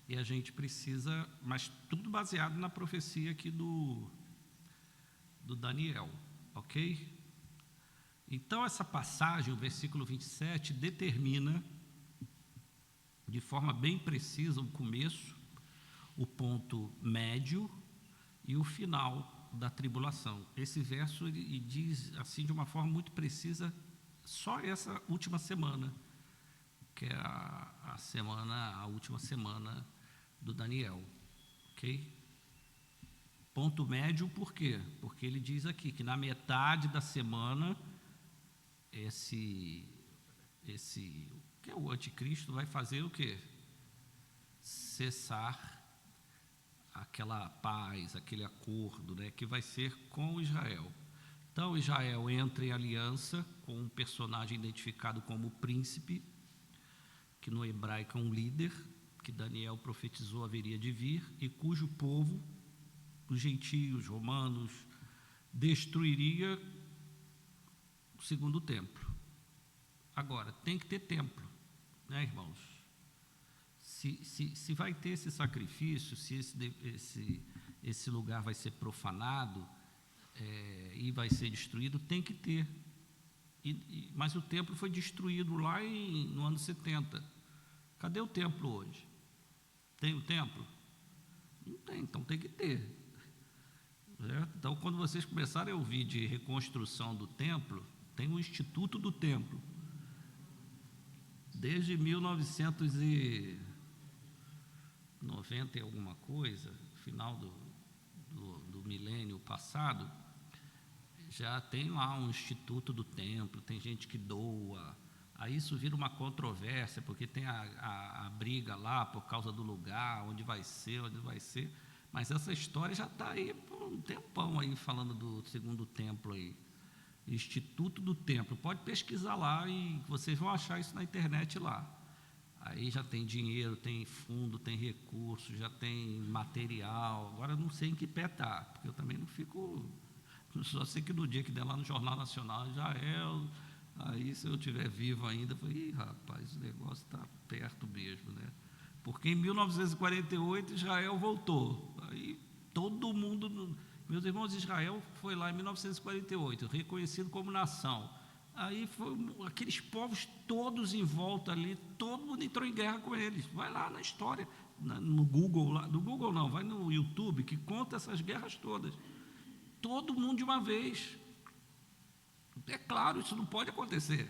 e a gente precisa, mas tudo baseado na profecia aqui do Daniel, ok? Então essa passagem, o versículo 27, determina de forma bem precisa o começo, o ponto médio e o final da tribulação. Esse verso ele diz assim de uma forma muito precisa só essa última semana, que é a última semana do Daniel, ok? Ponto médio, por quê? Porque ele diz aqui que na metade da semana que é o anticristo vai fazer o quê? Cessar aquela paz, aquele acordo, né, que vai ser com Israel. Então Israel entra em aliança com um personagem identificado como príncipe, que no hebraico é um líder, que Daniel profetizou haveria de vir, e cujo povo, os gentios, romanos, destruiria o segundo templo. Agora, tem que ter templo, né, irmãos? Se vai ter esse sacrifício, se esse lugar vai ser profanado e vai ser destruído, tem que ter. Mas o templo foi destruído lá no ano 70. Cadê o templo hoje? Tem o templo? Não tem, então tem que ter. certo? Então, quando vocês começarem a ouvir de reconstrução do templo, tem o Instituto do Templo. Desde 1990 e alguma coisa, final do milênio passado, já tem lá um Instituto do Templo, tem gente que doa. Aí isso vira uma controvérsia, porque tem a briga lá por causa do lugar, onde vai ser. Mas essa história já está aí por um tempão aí, falando do segundo templo aí. Instituto do Templo. Pode pesquisar lá e vocês vão achar isso na internet lá. Aí já tem dinheiro, tem fundo, tem recurso, já tem material. Agora eu não sei em que pé está, porque eu também não fico... Só sei que no dia que der lá no Jornal Nacional, Israel... Aí, se eu estiver vivo ainda, eu falei, rapaz, o negócio está perto mesmo, né? Porque em 1948 Israel voltou. Aí todo mundo, meus irmãos, Israel foi lá em 1948, reconhecido como nação. Aí foi aqueles povos todos em volta ali, todo mundo entrou em guerra com eles. Vai lá na história, no Google, no Google não, vai no YouTube, que conta essas guerras todas. Todo mundo de uma vez. É claro, isso não pode acontecer.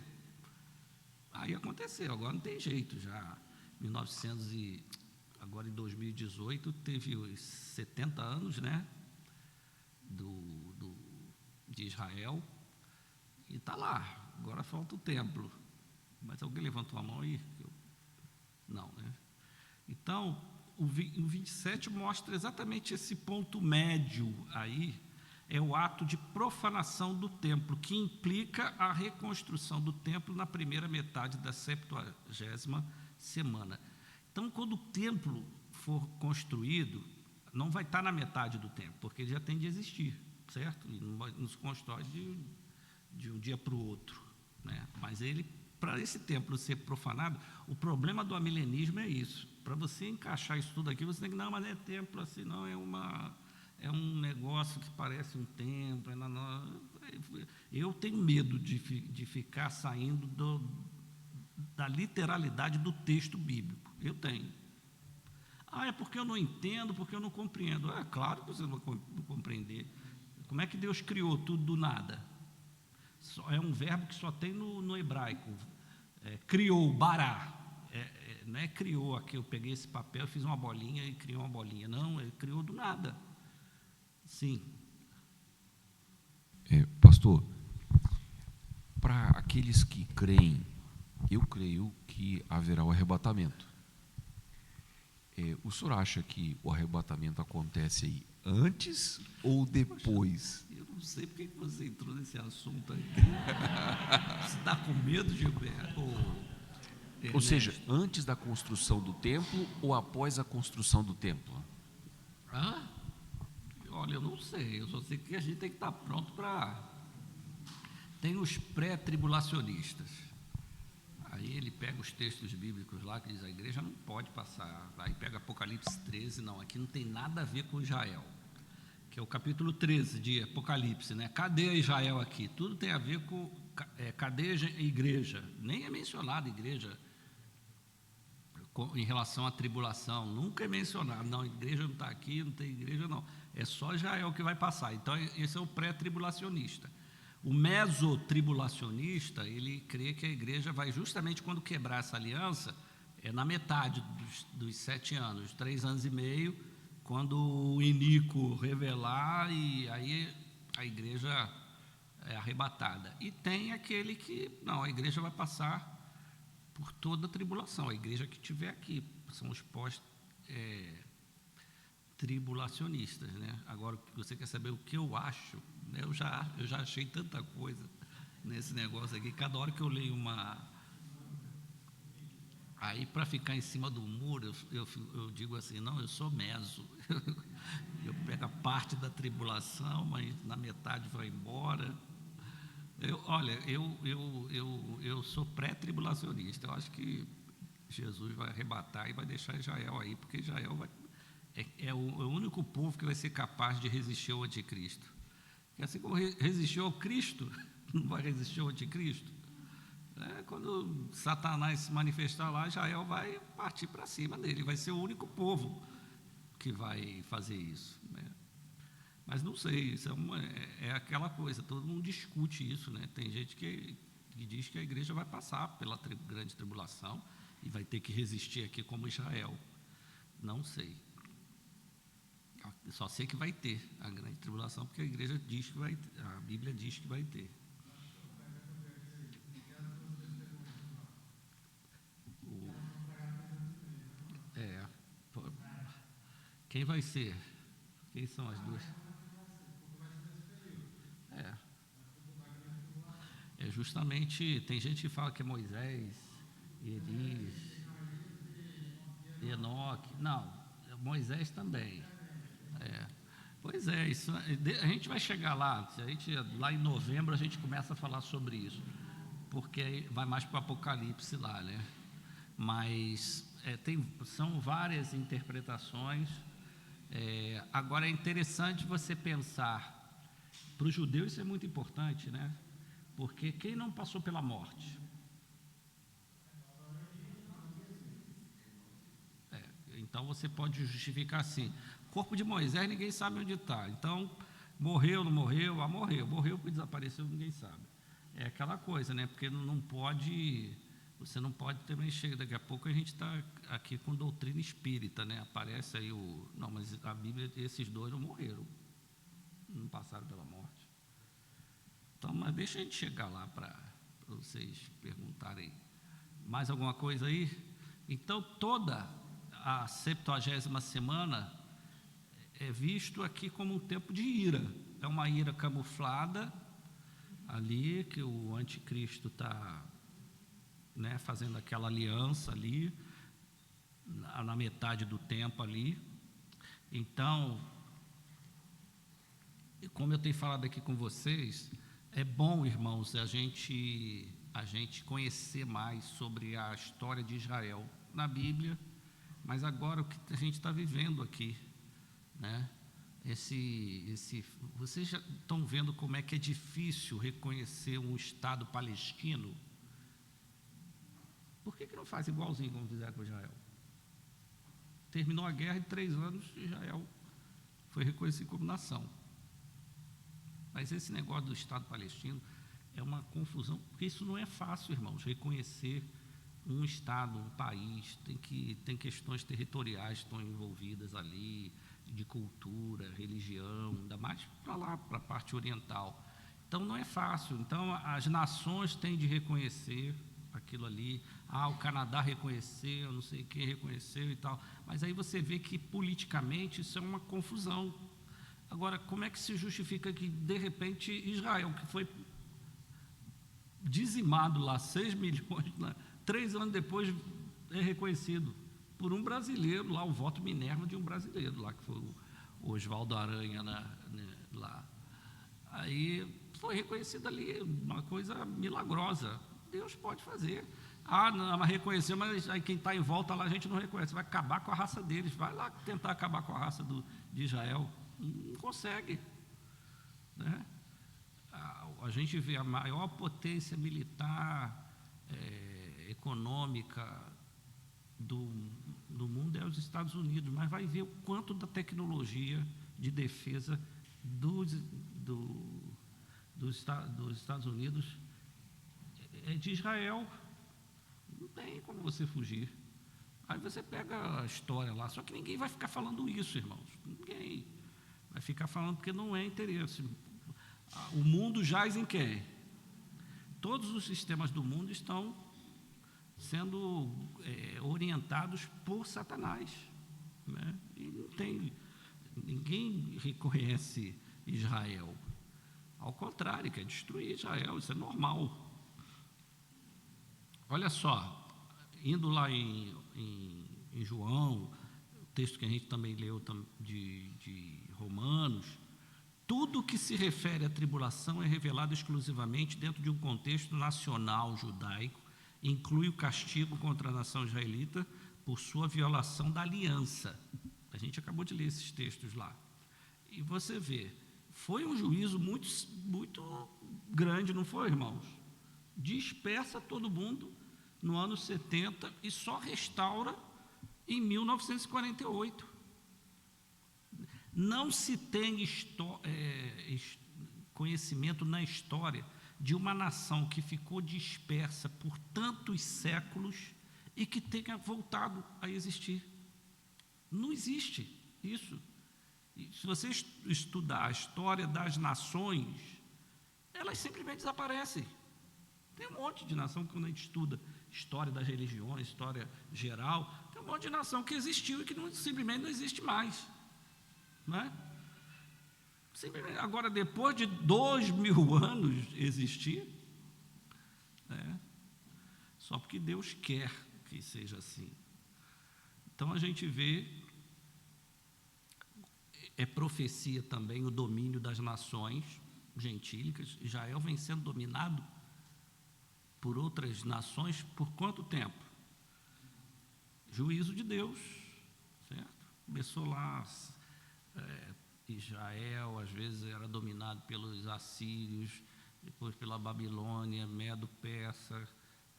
Aí aconteceu, agora não tem jeito. Já 1900 e agora em 2018 teve os 70 anos, né, de Israel, e está lá. Agora falta o templo. Mas alguém levantou a mão aí? Não, né? Então, o 27 mostra exatamente esse ponto médio aí. É o ato de profanação do templo, que implica a reconstrução do templo na primeira metade da 70ª semana. Então, quando o templo for construído, não vai estar na metade do templo, porque ele já tem de existir, certo? Ele não se constrói de um dia para o outro, né? Mas para esse templo ser profanado, o problema do amilenismo é isso. Para você encaixar isso tudo aqui, você tem que, não, mas é templo assim, não, é um negócio que parece um templo. Eu tenho medo de ficar saindo da literalidade do texto bíblico. Eu tenho. É porque eu não entendo, porque eu não compreendo. É claro que você não vai compreender. Como é que Deus criou tudo do nada? É um verbo que só tem no hebraico. Criou, bará. Não é criou aqui, eu peguei esse papel, fiz uma bolinha e criou uma bolinha. Não, ele criou do nada. Sim. Pastor, para aqueles que creem, eu creio que haverá o arrebatamento. O senhor acha que o arrebatamento acontece aí antes ou depois? Poxa, eu não sei porque que você entrou nesse assunto aí. Você está com medo, Gilberto? Ou seja, antes da construção do templo ou após a construção do templo? Olha, eu não sei, eu só sei que a gente tem que estar pronto para... Tem os pré-tribulacionistas. Aí ele pega os textos bíblicos lá, que diz a igreja não pode passar. Aí pega Apocalipse 13, não, aqui não tem nada a ver com Israel. Que é o capítulo 13 de Apocalipse, né? Cadê Israel aqui? Tudo tem a ver com... cadê a igreja? Nem é mencionada a igreja em relação à tribulação, nunca é mencionado. Não, a igreja não está aqui, não tem igreja, não. É só Israel que vai passar. Então, esse é o pré-tribulacionista. O mesotribulacionista, ele crê que a igreja vai justamente quando quebrar essa aliança, na metade dos 7 anos, 3 anos e meio, quando o iníquo revelar, e aí a igreja é arrebatada. E tem aquele que, não, a igreja vai passar por toda a tribulação, a igreja que estiver aqui, são os pós-tribulacionistas, né? Agora, você quer saber o que eu acho? Né? Eu já achei tanta coisa nesse negócio aqui, cada hora que eu leio aí, para ficar em cima do muro, eu digo assim, não, eu sou meso, eu pego a parte da tribulação, mas na metade vai embora. Eu sou pré-tribulacionista. Eu acho que Jesus vai arrebatar e vai deixar Israel aí, porque Israel é o único povo que vai ser capaz de resistir ao anticristo. E assim como resistiu ao Cristo, não vai resistir ao anticristo. Quando Satanás se manifestar lá, Israel vai partir para cima dele, vai ser o único povo que vai fazer isso, né? Mas não sei, isso é aquela coisa, todo mundo discute isso, né? Tem gente que diz que a igreja vai passar pela grande tribulação e vai ter que resistir aqui como Israel. Não sei. Só sei que vai ter a grande tribulação, porque a igreja diz que vai ter, a Bíblia diz que vai ter. Quem vai ser? Quem são as duas? É justamente, tem gente que fala que é Moisés, Elias, Enoque. Não, Moisés também. Pois é, isso, a gente vai chegar lá, lá em novembro a gente começa a falar sobre isso, porque vai mais para o Apocalipse lá, né? Mas são várias interpretações. Agora é interessante você pensar, para o judeu isso é muito importante, né? Porque quem não passou pela morte? Então você pode justificar assim: o corpo de Moisés ninguém sabe onde está, então morreu, não morreu? Morreu porque desapareceu, ninguém sabe. É aquela coisa, né? Porque não pode, você não pode também chegar, daqui a pouco a gente está aqui com doutrina espírita, né? Aparece aí não, mas a Bíblia, esses dois não morreram, não passaram pela morte. Então, mas deixa a gente chegar lá para vocês perguntarem mais alguma coisa aí. Então, toda a 70ª semana é visto aqui como um tempo de ira. É uma ira camuflada ali, que o anticristo está, né, fazendo aquela aliança ali, na metade do tempo ali. Então, como eu tenho falado aqui com vocês, é bom, irmãos, a gente conhecer mais sobre a história de Israel na Bíblia, mas agora o que a gente está vivendo aqui, né? Vocês já estão vendo como é que é difícil reconhecer um Estado palestino? Por que não faz igualzinho como fizeram com Israel? Terminou a guerra, em 3 anos Israel foi reconhecido como nação. Mas esse negócio do Estado palestino é uma confusão, porque isso não é fácil, irmãos, reconhecer um Estado, um país, tem questões territoriais que estão envolvidas ali, de cultura, religião, ainda mais para lá, para a parte oriental. Então não é fácil. Então as nações têm de reconhecer aquilo ali. O Canadá reconheceu, não sei quem reconheceu e tal. Mas aí você vê que politicamente isso é uma confusão. Agora, como é que se justifica que, de repente, Israel, que foi dizimado lá 6 milhões, 3 anos depois é reconhecido por um brasileiro lá, o voto Minerva de um brasileiro lá, que foi o Oswaldo Aranha lá. Aí foi reconhecido ali, uma coisa milagrosa. Deus pode fazer. Não, mas reconheceu, mas aí quem está em volta lá a gente não reconhece, vai acabar com a raça deles, vai lá tentar acabar com a raça de Israel. Não consegue, né? A gente vê a maior potência militar, econômica do mundo é os Estados Unidos, mas vai ver o quanto da tecnologia de defesa dos Estados Unidos é de Israel. Não tem como você fugir. Aí você pega a história lá, só que ninguém vai ficar falando isso, irmãos. Ninguém vai ficar falando porque não é interesse. O mundo jaz em quem? Todos os sistemas do mundo estão sendo orientados por Satanás, né? E não tem, ninguém reconhece Israel. Ao contrário, quer destruir Israel, isso é normal. Olha só, indo lá em João, o texto que a gente também leu de Romanos, tudo que se refere à tribulação é revelado exclusivamente dentro de um contexto nacional judaico, inclui o castigo contra a nação israelita por sua violação da aliança. A gente acabou de ler esses textos lá. E você vê, foi um juízo muito, muito grande, não foi, irmãos? Dispersa todo mundo no ano 70 e só restaura em 1948. Não se tem conhecimento na história de uma nação que ficou dispersa por tantos séculos e que tenha voltado a existir. Não existe isso. E se você estudar a história das nações, elas simplesmente desaparecem. Tem um monte de nação, quando a gente estuda história das religiões, história geral, tem um monte de nação que existiu e que simplesmente não existe mais. Não é? Simplesmente, agora, depois de 2000 anos existir, só porque Deus quer que seja assim. Então a gente vê, profecia também o domínio das nações gentílicas. Israel vem sendo dominado por outras nações por quanto tempo? Juízo de Deus, certo? Começou lá, Israel às vezes era dominado pelos assírios, depois pela Babilônia, Medo-Persa.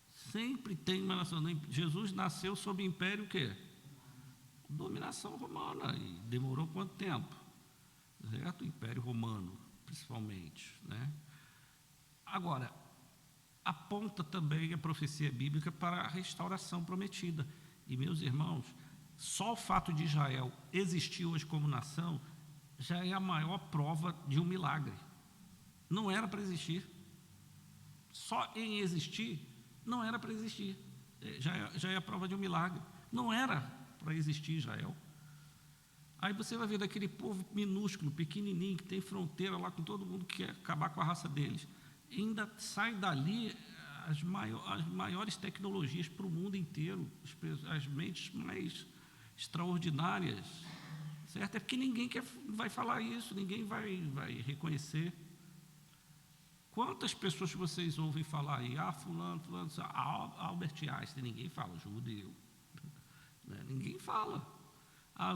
Sempre tem uma nação. Jesus nasceu sob império o quê? Dominação romana. E demorou quanto tempo? Certo? Império Romano, principalmente, né? Agora, aponta também a profecia bíblica para a restauração prometida. E, meus irmãos, só o fato de Israel existir hoje como nação já é a maior prova de um milagre. Não era para existir. Só em existir, não era para existir. Já é a prova de um milagre. Não era para existir Israel. Aí você vai ver daquele povo minúsculo, pequenininho, que tem fronteira lá com todo mundo que quer acabar com a raça deles. E ainda sai dali as maiores tecnologias para o mundo inteiro, as mentes mais extraordinárias, certo? É porque ninguém vai falar isso, ninguém vai reconhecer. Quantas pessoas vocês ouvem falar aí? fulano, Albert Einstein, ninguém fala, judeu, né? Ninguém fala.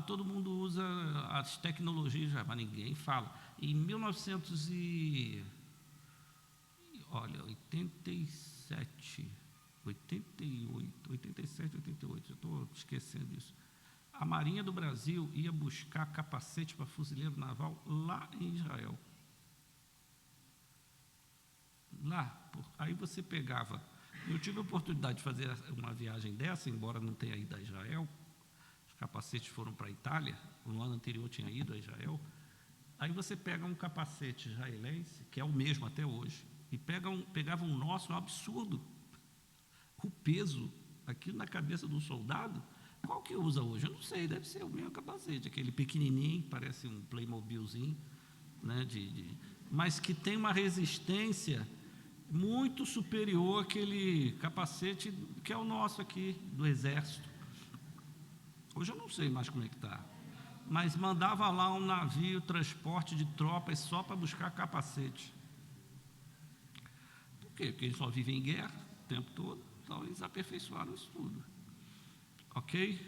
Todo mundo usa as tecnologias, mas ninguém fala. Em 87, 88, eu estou esquecendo disso. A Marinha do Brasil ia buscar capacete para fuzileiro naval lá em Israel. Aí você pegava. Eu tive a oportunidade de fazer uma viagem dessa, embora não tenha ido a Israel. Os capacetes foram para a Itália. No ano anterior eu tinha ido a Israel. Aí você pega um capacete israelense, que é o mesmo até hoje, e pegava um nosso, um absurdo. O peso aqui na cabeça do soldado, qual que usa hoje? Eu não sei, deve ser o mesmo capacete, aquele pequenininho, parece um Playmobilzinho, né, mas que tem uma resistência muito superior àquele capacete que é o nosso aqui, do Exército. Hoje eu não sei mais como é que está, mas mandava lá um navio, transporte de tropas só para buscar capacete. Por quê? Porque eles só vivem em guerra o tempo todo, então eles aperfeiçoaram isso tudo. Ok?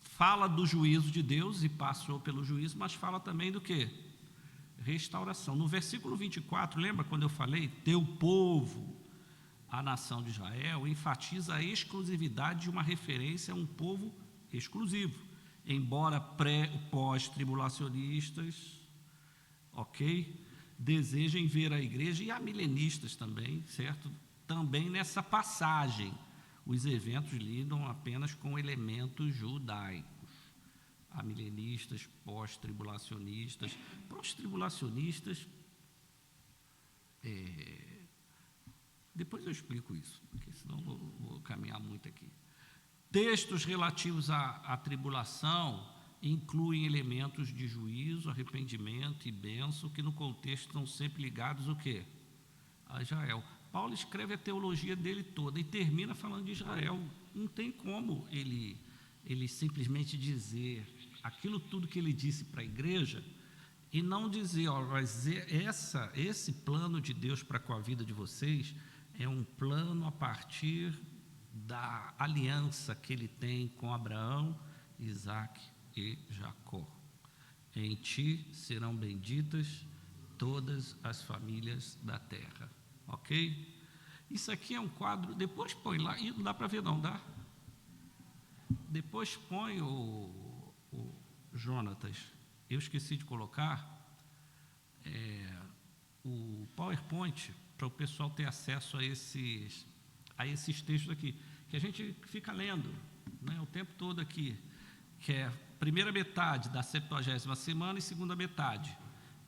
Fala do juízo de Deus e passou pelo juízo, mas fala também do quê? Restauração. No versículo 24, lembra quando eu falei? Teu povo, a nação de Israel, enfatiza a exclusividade de uma referência a um povo exclusivo, embora pós-tribulacionistas, ok? Desejem ver a igreja, e amilenistas também, certo? Também nessa passagem, os eventos lidam apenas com elementos judaicos. Amilenistas, pós-tribulacionistas. Depois eu explico isso, porque senão vou caminhar muito aqui. Textos relativos à tribulação incluem elementos de juízo, arrependimento e bênção, que no contexto estão sempre ligados o quê? A Israel. Paulo escreve a teologia dele toda e termina falando de Israel. Não tem como ele simplesmente dizer aquilo tudo que ele disse para a igreja e não dizer, mas esse plano de Deus para com a vida de vocês é um plano a partir da aliança que ele tem com Abraão, Isaque e Jacó. Em ti serão benditas todas as famílias da terra. Ok? Isso aqui é um quadro, depois põe lá, e não dá para ver não, dá? Depois põe o Jonatas, eu esqueci de colocar o PowerPoint para o pessoal ter acesso a esses textos aqui, que a gente fica lendo, né, o tempo todo aqui, que é a primeira metade da 70ª semana e segunda metade.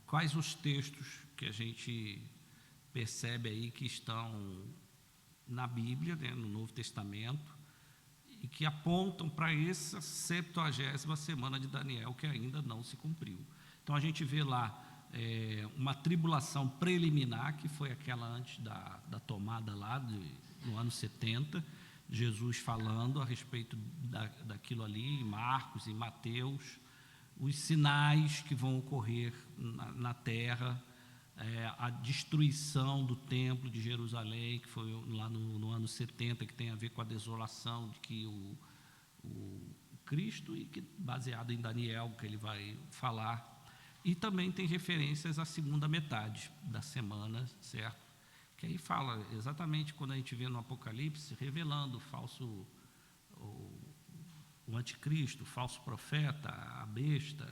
Quais os textos que a gente percebe aí que estão na Bíblia, né, no Novo Testamento, e que apontam para essa 70ª semana de Daniel, que ainda não se cumpriu. Então, a gente vê lá uma tribulação preliminar, que foi aquela antes da tomada lá no ano 70, Jesus falando a respeito daquilo ali, em Marcos e Mateus, os sinais que vão ocorrer na terra, a destruição do templo de Jerusalém, que foi lá no ano 70, que tem a ver com a desolação de que o Cristo, e que baseado em Daniel, que ele vai falar. E também tem referências à segunda metade da semana, certo? Que aí fala exatamente quando a gente vê no Apocalipse, revelando o anticristo, o falso profeta, a besta,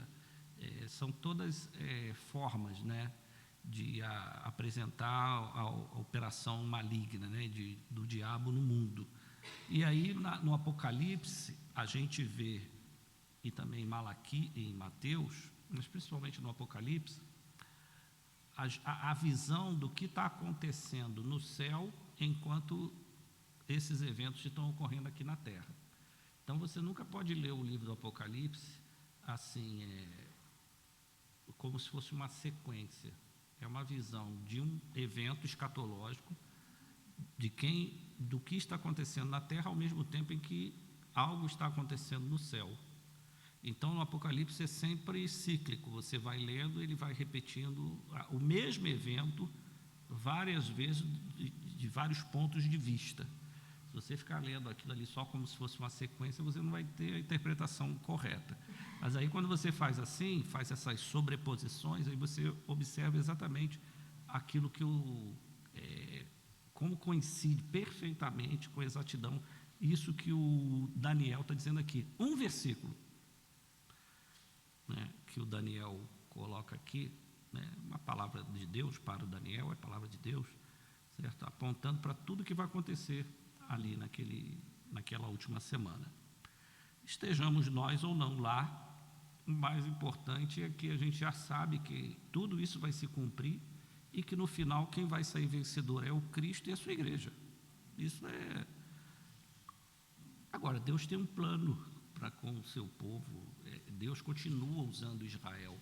são todas formas, né, de apresentar a operação maligna, né, do diabo no mundo. E aí, no Apocalipse, a gente vê, e também em Malaquia e em Mateus, mas principalmente no Apocalipse, a visão do que está acontecendo no céu enquanto esses eventos estão ocorrendo aqui na terra. Então, você nunca pode ler o livro do Apocalipse assim, como se fosse uma sequência. É uma visão de um evento escatológico, do que está acontecendo na terra, ao mesmo tempo em que algo está acontecendo no céu. Então, no Apocalipse é sempre cíclico, você vai lendo, ele vai repetindo o mesmo evento várias vezes, de vários pontos de vista. Se você ficar lendo aquilo ali só como se fosse uma sequência, você não vai ter a interpretação correta. Mas aí, quando você faz assim, faz essas sobreposições, aí você observa exatamente aquilo que como coincide perfeitamente, com exatidão, isso que o Daniel está dizendo aqui. Um versículo, né, que o Daniel coloca aqui, né, uma palavra de Deus para o Daniel, é a palavra de Deus, certo? Apontando para tudo que vai acontecer ali naquela última semana. Estejamos nós ou não lá, o mais importante é que a gente já sabe que tudo isso vai se cumprir e que no final quem vai sair vencedor é o Cristo e a sua igreja. Isso é... Agora, Deus tem um plano para com o seu povo. Deus continua usando Israel.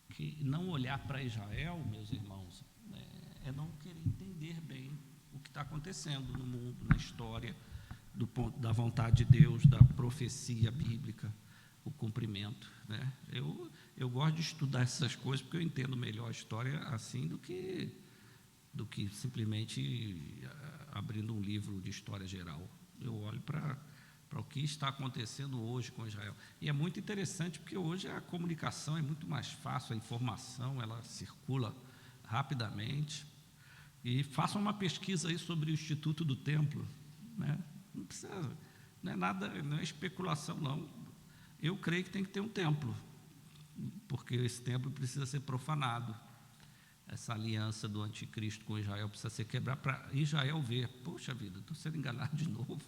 Que não olhar para Israel, meus irmãos, é não querer entender bem o que está acontecendo no mundo, na história, do ponto da vontade de Deus, da profecia bíblica, o cumprimento, né? Eu gosto de estudar essas coisas porque eu entendo melhor a história assim do que simplesmente abrindo um livro de história geral. Eu olho para o que está acontecendo hoje com Israel. E é muito interessante porque hoje a comunicação é muito mais fácil, a informação ela circula rapidamente. E façam uma pesquisa aí sobre o Instituto do Templo, né? Não precisa, não é nada, não é especulação, não. Eu creio que tem que ter um templo, porque esse templo precisa ser profanado. Essa aliança do anticristo com Israel precisa ser quebrada para Israel ver, poxa vida, estou sendo enganado de novo,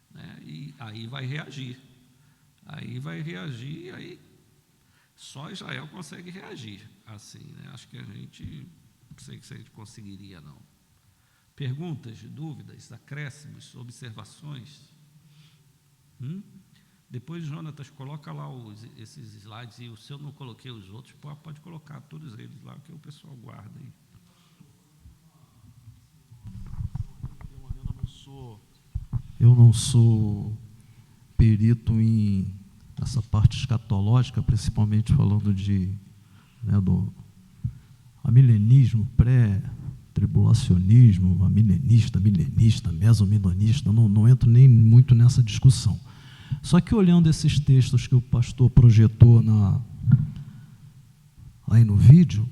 né? E aí vai reagir. E aí só Israel consegue reagir assim, né? Acho que a gente, não sei se a gente conseguiria, não. Perguntas, dúvidas, acréscimos, observações? Depois, Jonatas, coloca lá esses slides, e se eu não coloquei os outros, pode colocar todos eles lá, que o pessoal guarda aí. Eu não sou perito nessa parte escatológica, principalmente falando do amilenismo, pré-tribulacionismo, milenista, mesomilenista, não entro nem muito nessa discussão. Só que olhando esses textos que o pastor projetou aí no vídeo,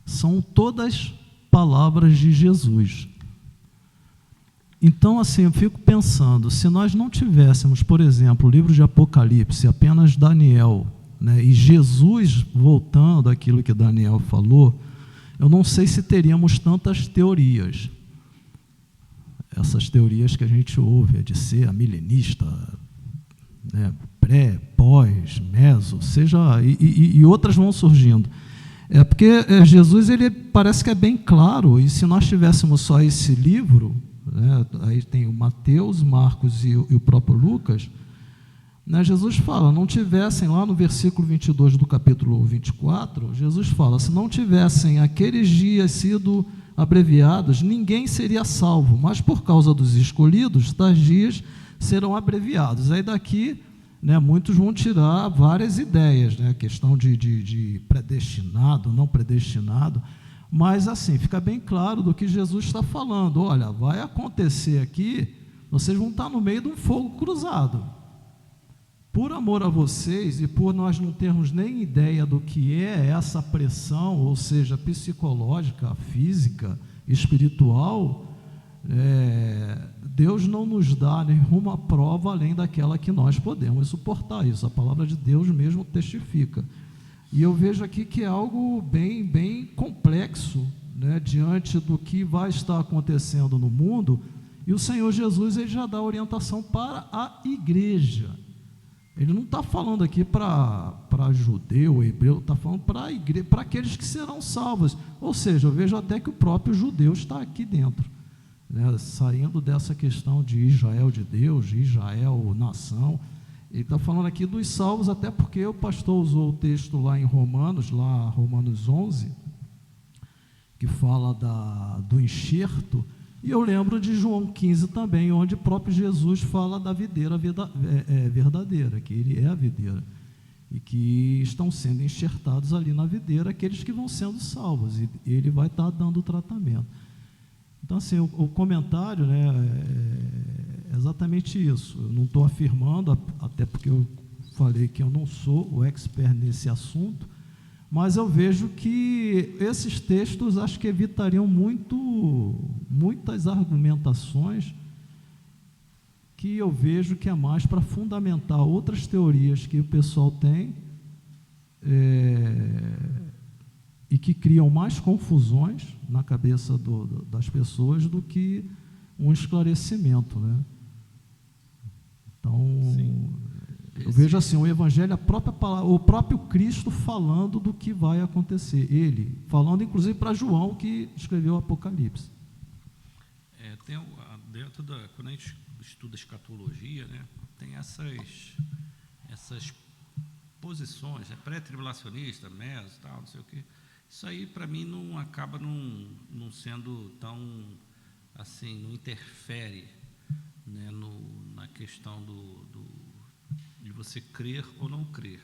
são todas palavras de Jesus. Então, assim, eu fico pensando, se nós não tivéssemos, por exemplo, o livro de Apocalipse, apenas Daniel né, e Jesus, voltando àquilo que Daniel falou, eu não sei se teríamos tantas teorias. Essas teorias que a gente ouve, de ser milenista, né, pré, pós, meso, seja, e outras vão surgindo. Porque Jesus, ele parece que é bem claro, e se nós tivéssemos só esse livro, né, aí tem o Mateus, Marcos e o próprio Lucas, né, Jesus fala, não tivessem, lá no versículo 22 do capítulo 24, Jesus fala, se não tivessem aqueles dias sido abreviados, ninguém seria salvo, mas por causa dos escolhidos, tais dias serão abreviados. Aí daqui, né, muitos vão tirar várias ideias, né, questão de predestinado, não predestinado, mas assim, fica bem claro do que Jesus está falando. Olha, vai acontecer aqui, vocês vão estar no meio de um fogo cruzado. Por amor a vocês e por nós não termos nem ideia do que é essa pressão, ou seja, psicológica, física, espiritual, Deus não nos dá nenhuma prova além daquela que nós podemos suportar. Isso a palavra de Deus mesmo testifica. E eu vejo aqui que é algo bem, bem complexo, né, diante do que vai estar acontecendo no mundo, e o Senhor Jesus, ele já dá orientação para a igreja. Ele não está falando aqui para judeu, hebreu, está falando para a igreja, para aqueles que serão salvos. Ou seja, eu vejo até que o próprio judeu está aqui dentro, né, saindo dessa questão de Israel de Deus, de Israel nação. Ele está falando aqui dos salvos, até porque o pastor usou o texto lá em Romanos, lá Romanos 11, que fala do enxerto. E eu lembro de João 15 também, onde o próprio Jesus fala da videira verdadeira, que ele é a videira, e que estão sendo enxertados ali na videira aqueles que vão sendo salvos, e ele vai estar dando o tratamento. Então, assim, o comentário, né, é exatamente isso. Eu não estou afirmando, até porque eu falei que eu não sou o expert nesse assunto, mas eu vejo que esses textos acho que evitariam muitas argumentações que eu vejo que é mais para fundamentar outras teorias que o pessoal tem e que criam mais confusões na cabeça das pessoas do que um esclarecimento, né? Então, sim. Eu vejo assim, o Evangelho, a própria palavra, o próprio Cristo falando do que vai acontecer. Ele falando, inclusive, para João, que escreveu o Apocalipse. Quando a gente estuda escatologia, né, tem essas posições, né, pré-tribulacionista, meso, tal, não sei o quê. Isso aí, para mim, não acaba não sendo tão, assim, não interfere, né, na questão de você crer ou não crer.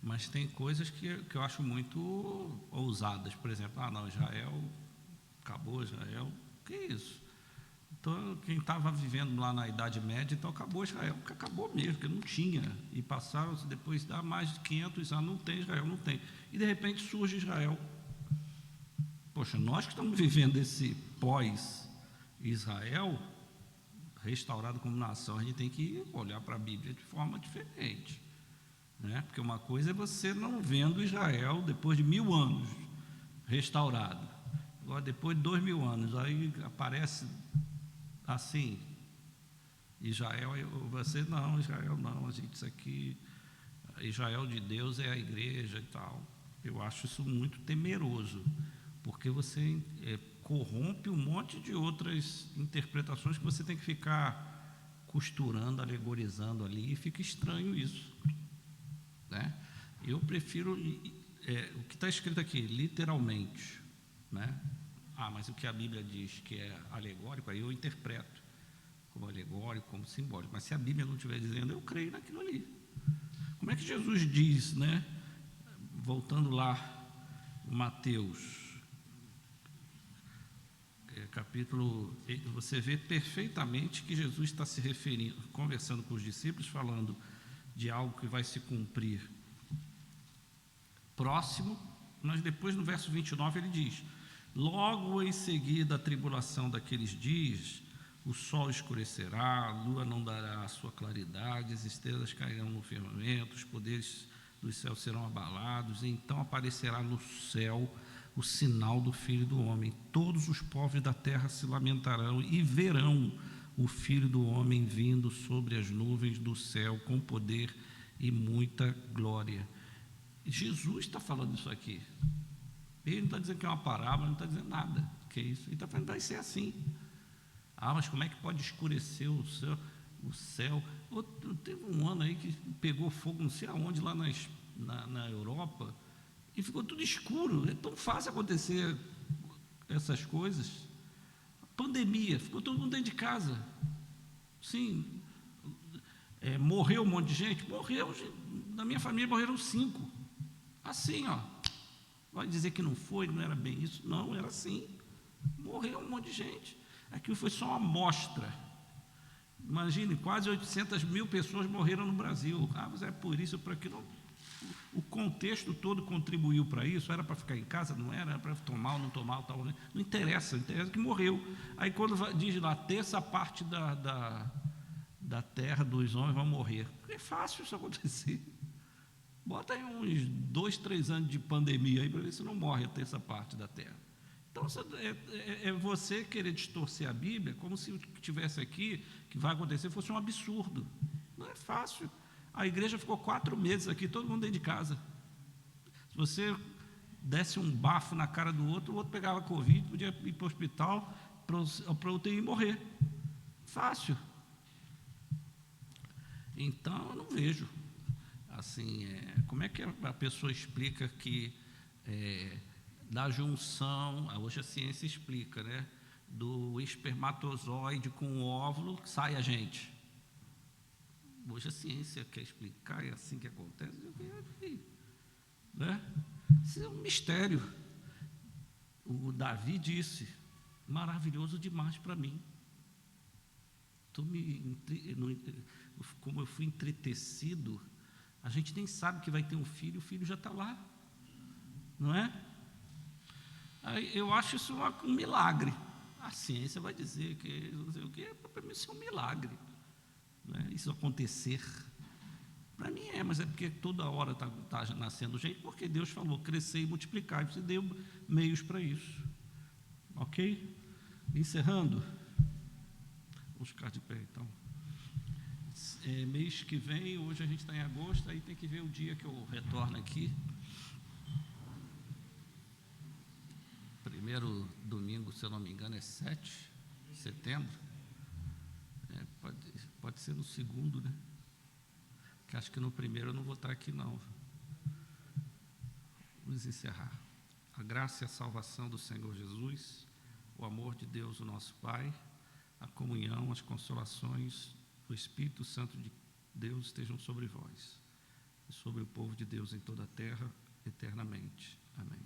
Mas tem coisas que eu acho muito ousadas. Por exemplo, não, Israel, acabou Israel. O que é isso? Então, quem estava vivendo lá na Idade Média, então acabou Israel, porque acabou mesmo, porque não tinha. E passaram, depois de mais de 500 anos, não tem Israel, não tem. E, de repente, surge Israel. Poxa, nós que estamos vivendo esse pós-Israel, restaurado como nação, a gente tem que olhar para a Bíblia de forma diferente, né? Porque uma coisa é você não vendo Israel depois de 1000 anos restaurado, agora depois de 2000 anos, aí aparece assim, Israel, você não, Israel não, a gente, isso aqui, Israel de Deus é a igreja e tal. Eu acho isso muito temeroso, porque você corrompe um monte de outras interpretações que você tem que ficar costurando, alegorizando ali, e fica estranho isso, né? Eu prefiro o que está escrito aqui, literalmente, né? Mas o que a Bíblia diz que é alegórico, aí eu interpreto como alegórico, como simbólico. Mas se a Bíblia não estiver dizendo, eu creio naquilo ali. Como é que Jesus diz, né? Voltando lá, Mateus, capítulo, você vê perfeitamente que Jesus está se referindo, conversando com os discípulos, falando de algo que vai se cumprir próximo, mas depois no verso 29 ele diz: logo em seguida a tribulação daqueles dias, o sol escurecerá, a lua não dará a sua claridade, as estrelas cairão no firmamento, os poderes dos céus serão abalados, e então aparecerá no céu o sinal do Filho do Homem. Todos os povos da terra se lamentarão e verão o Filho do Homem vindo sobre as nuvens do céu com poder e muita glória. Jesus está falando isso aqui. Ele não está dizendo que é uma parábola, não está dizendo nada. Que é isso? Ele está falando que vai ser assim. Ah, mas como é que pode escurecer o céu? Teve um ano aí que pegou fogo não sei aonde, lá na Europa, e ficou tudo escuro. É tão fácil acontecer essas coisas. Pandemia, ficou todo mundo dentro de casa. Sim, morreu um monte de gente? Morreu, na minha família morreram 5. Assim, ó. Vai dizer que não foi, não era bem isso. Não, era assim. Morreu um monte de gente. Aquilo foi só uma amostra. Imagine, quase 800 mil pessoas morreram no Brasil. Ah, mas é por isso, por aquilo. O contexto todo contribuiu para isso. Era para ficar em casa? Não era para tomar ou não tomar, tal, né? Não interessa que morreu. Aí quando diz lá, terça parte da terra dos homens vai morrer. É fácil isso acontecer. Bota aí uns 2, 3 anos de pandemia aí para ver se não morre a terça parte da terra. Então, é você querer distorcer a Bíblia como se o que tivesse aqui, que vai acontecer, fosse um absurdo. Não é fácil. A igreja ficou 4 meses aqui, todo mundo dentro de casa. Se você desse um bafo na cara do outro, o outro pegava Covid, podia ir para o hospital, para o UTI e morrer. Fácil. Então, eu não vejo. Assim, como é que a pessoa explica que da junção, hoje a ciência explica, né, do espermatozoide com o óvulo sai a gente. Hoje a ciência quer explicar, é assim que acontece, né? Isso é um mistério. O Davi disse, maravilhoso demais para mim. Como eu fui entretecido, a gente nem sabe que vai ter um filho, o filho já está lá, não é? Aí, eu acho isso um milagre. A ciência vai dizer que não sei o que, para mim isso é um milagre, né? Isso acontecer. Para mim mas é porque toda hora está nascendo gente, porque Deus falou, crescer e multiplicar, e você deu meios para isso. Ok? Encerrando. Vamos ficar de pé então. Mês que vem, hoje a gente está em agosto, aí tem que ver o dia que eu retorno aqui. Primeiro domingo, se eu não me engano, é 7 de setembro. Pode ser no segundo, né? Que acho que no primeiro eu não vou estar aqui, não. Vamos encerrar. A graça e a salvação do Senhor Jesus, o amor de Deus, o nosso Pai, a comunhão, as consolações do Espírito Santo de Deus estejam sobre vós e sobre o povo de Deus em toda a terra, eternamente. Amém.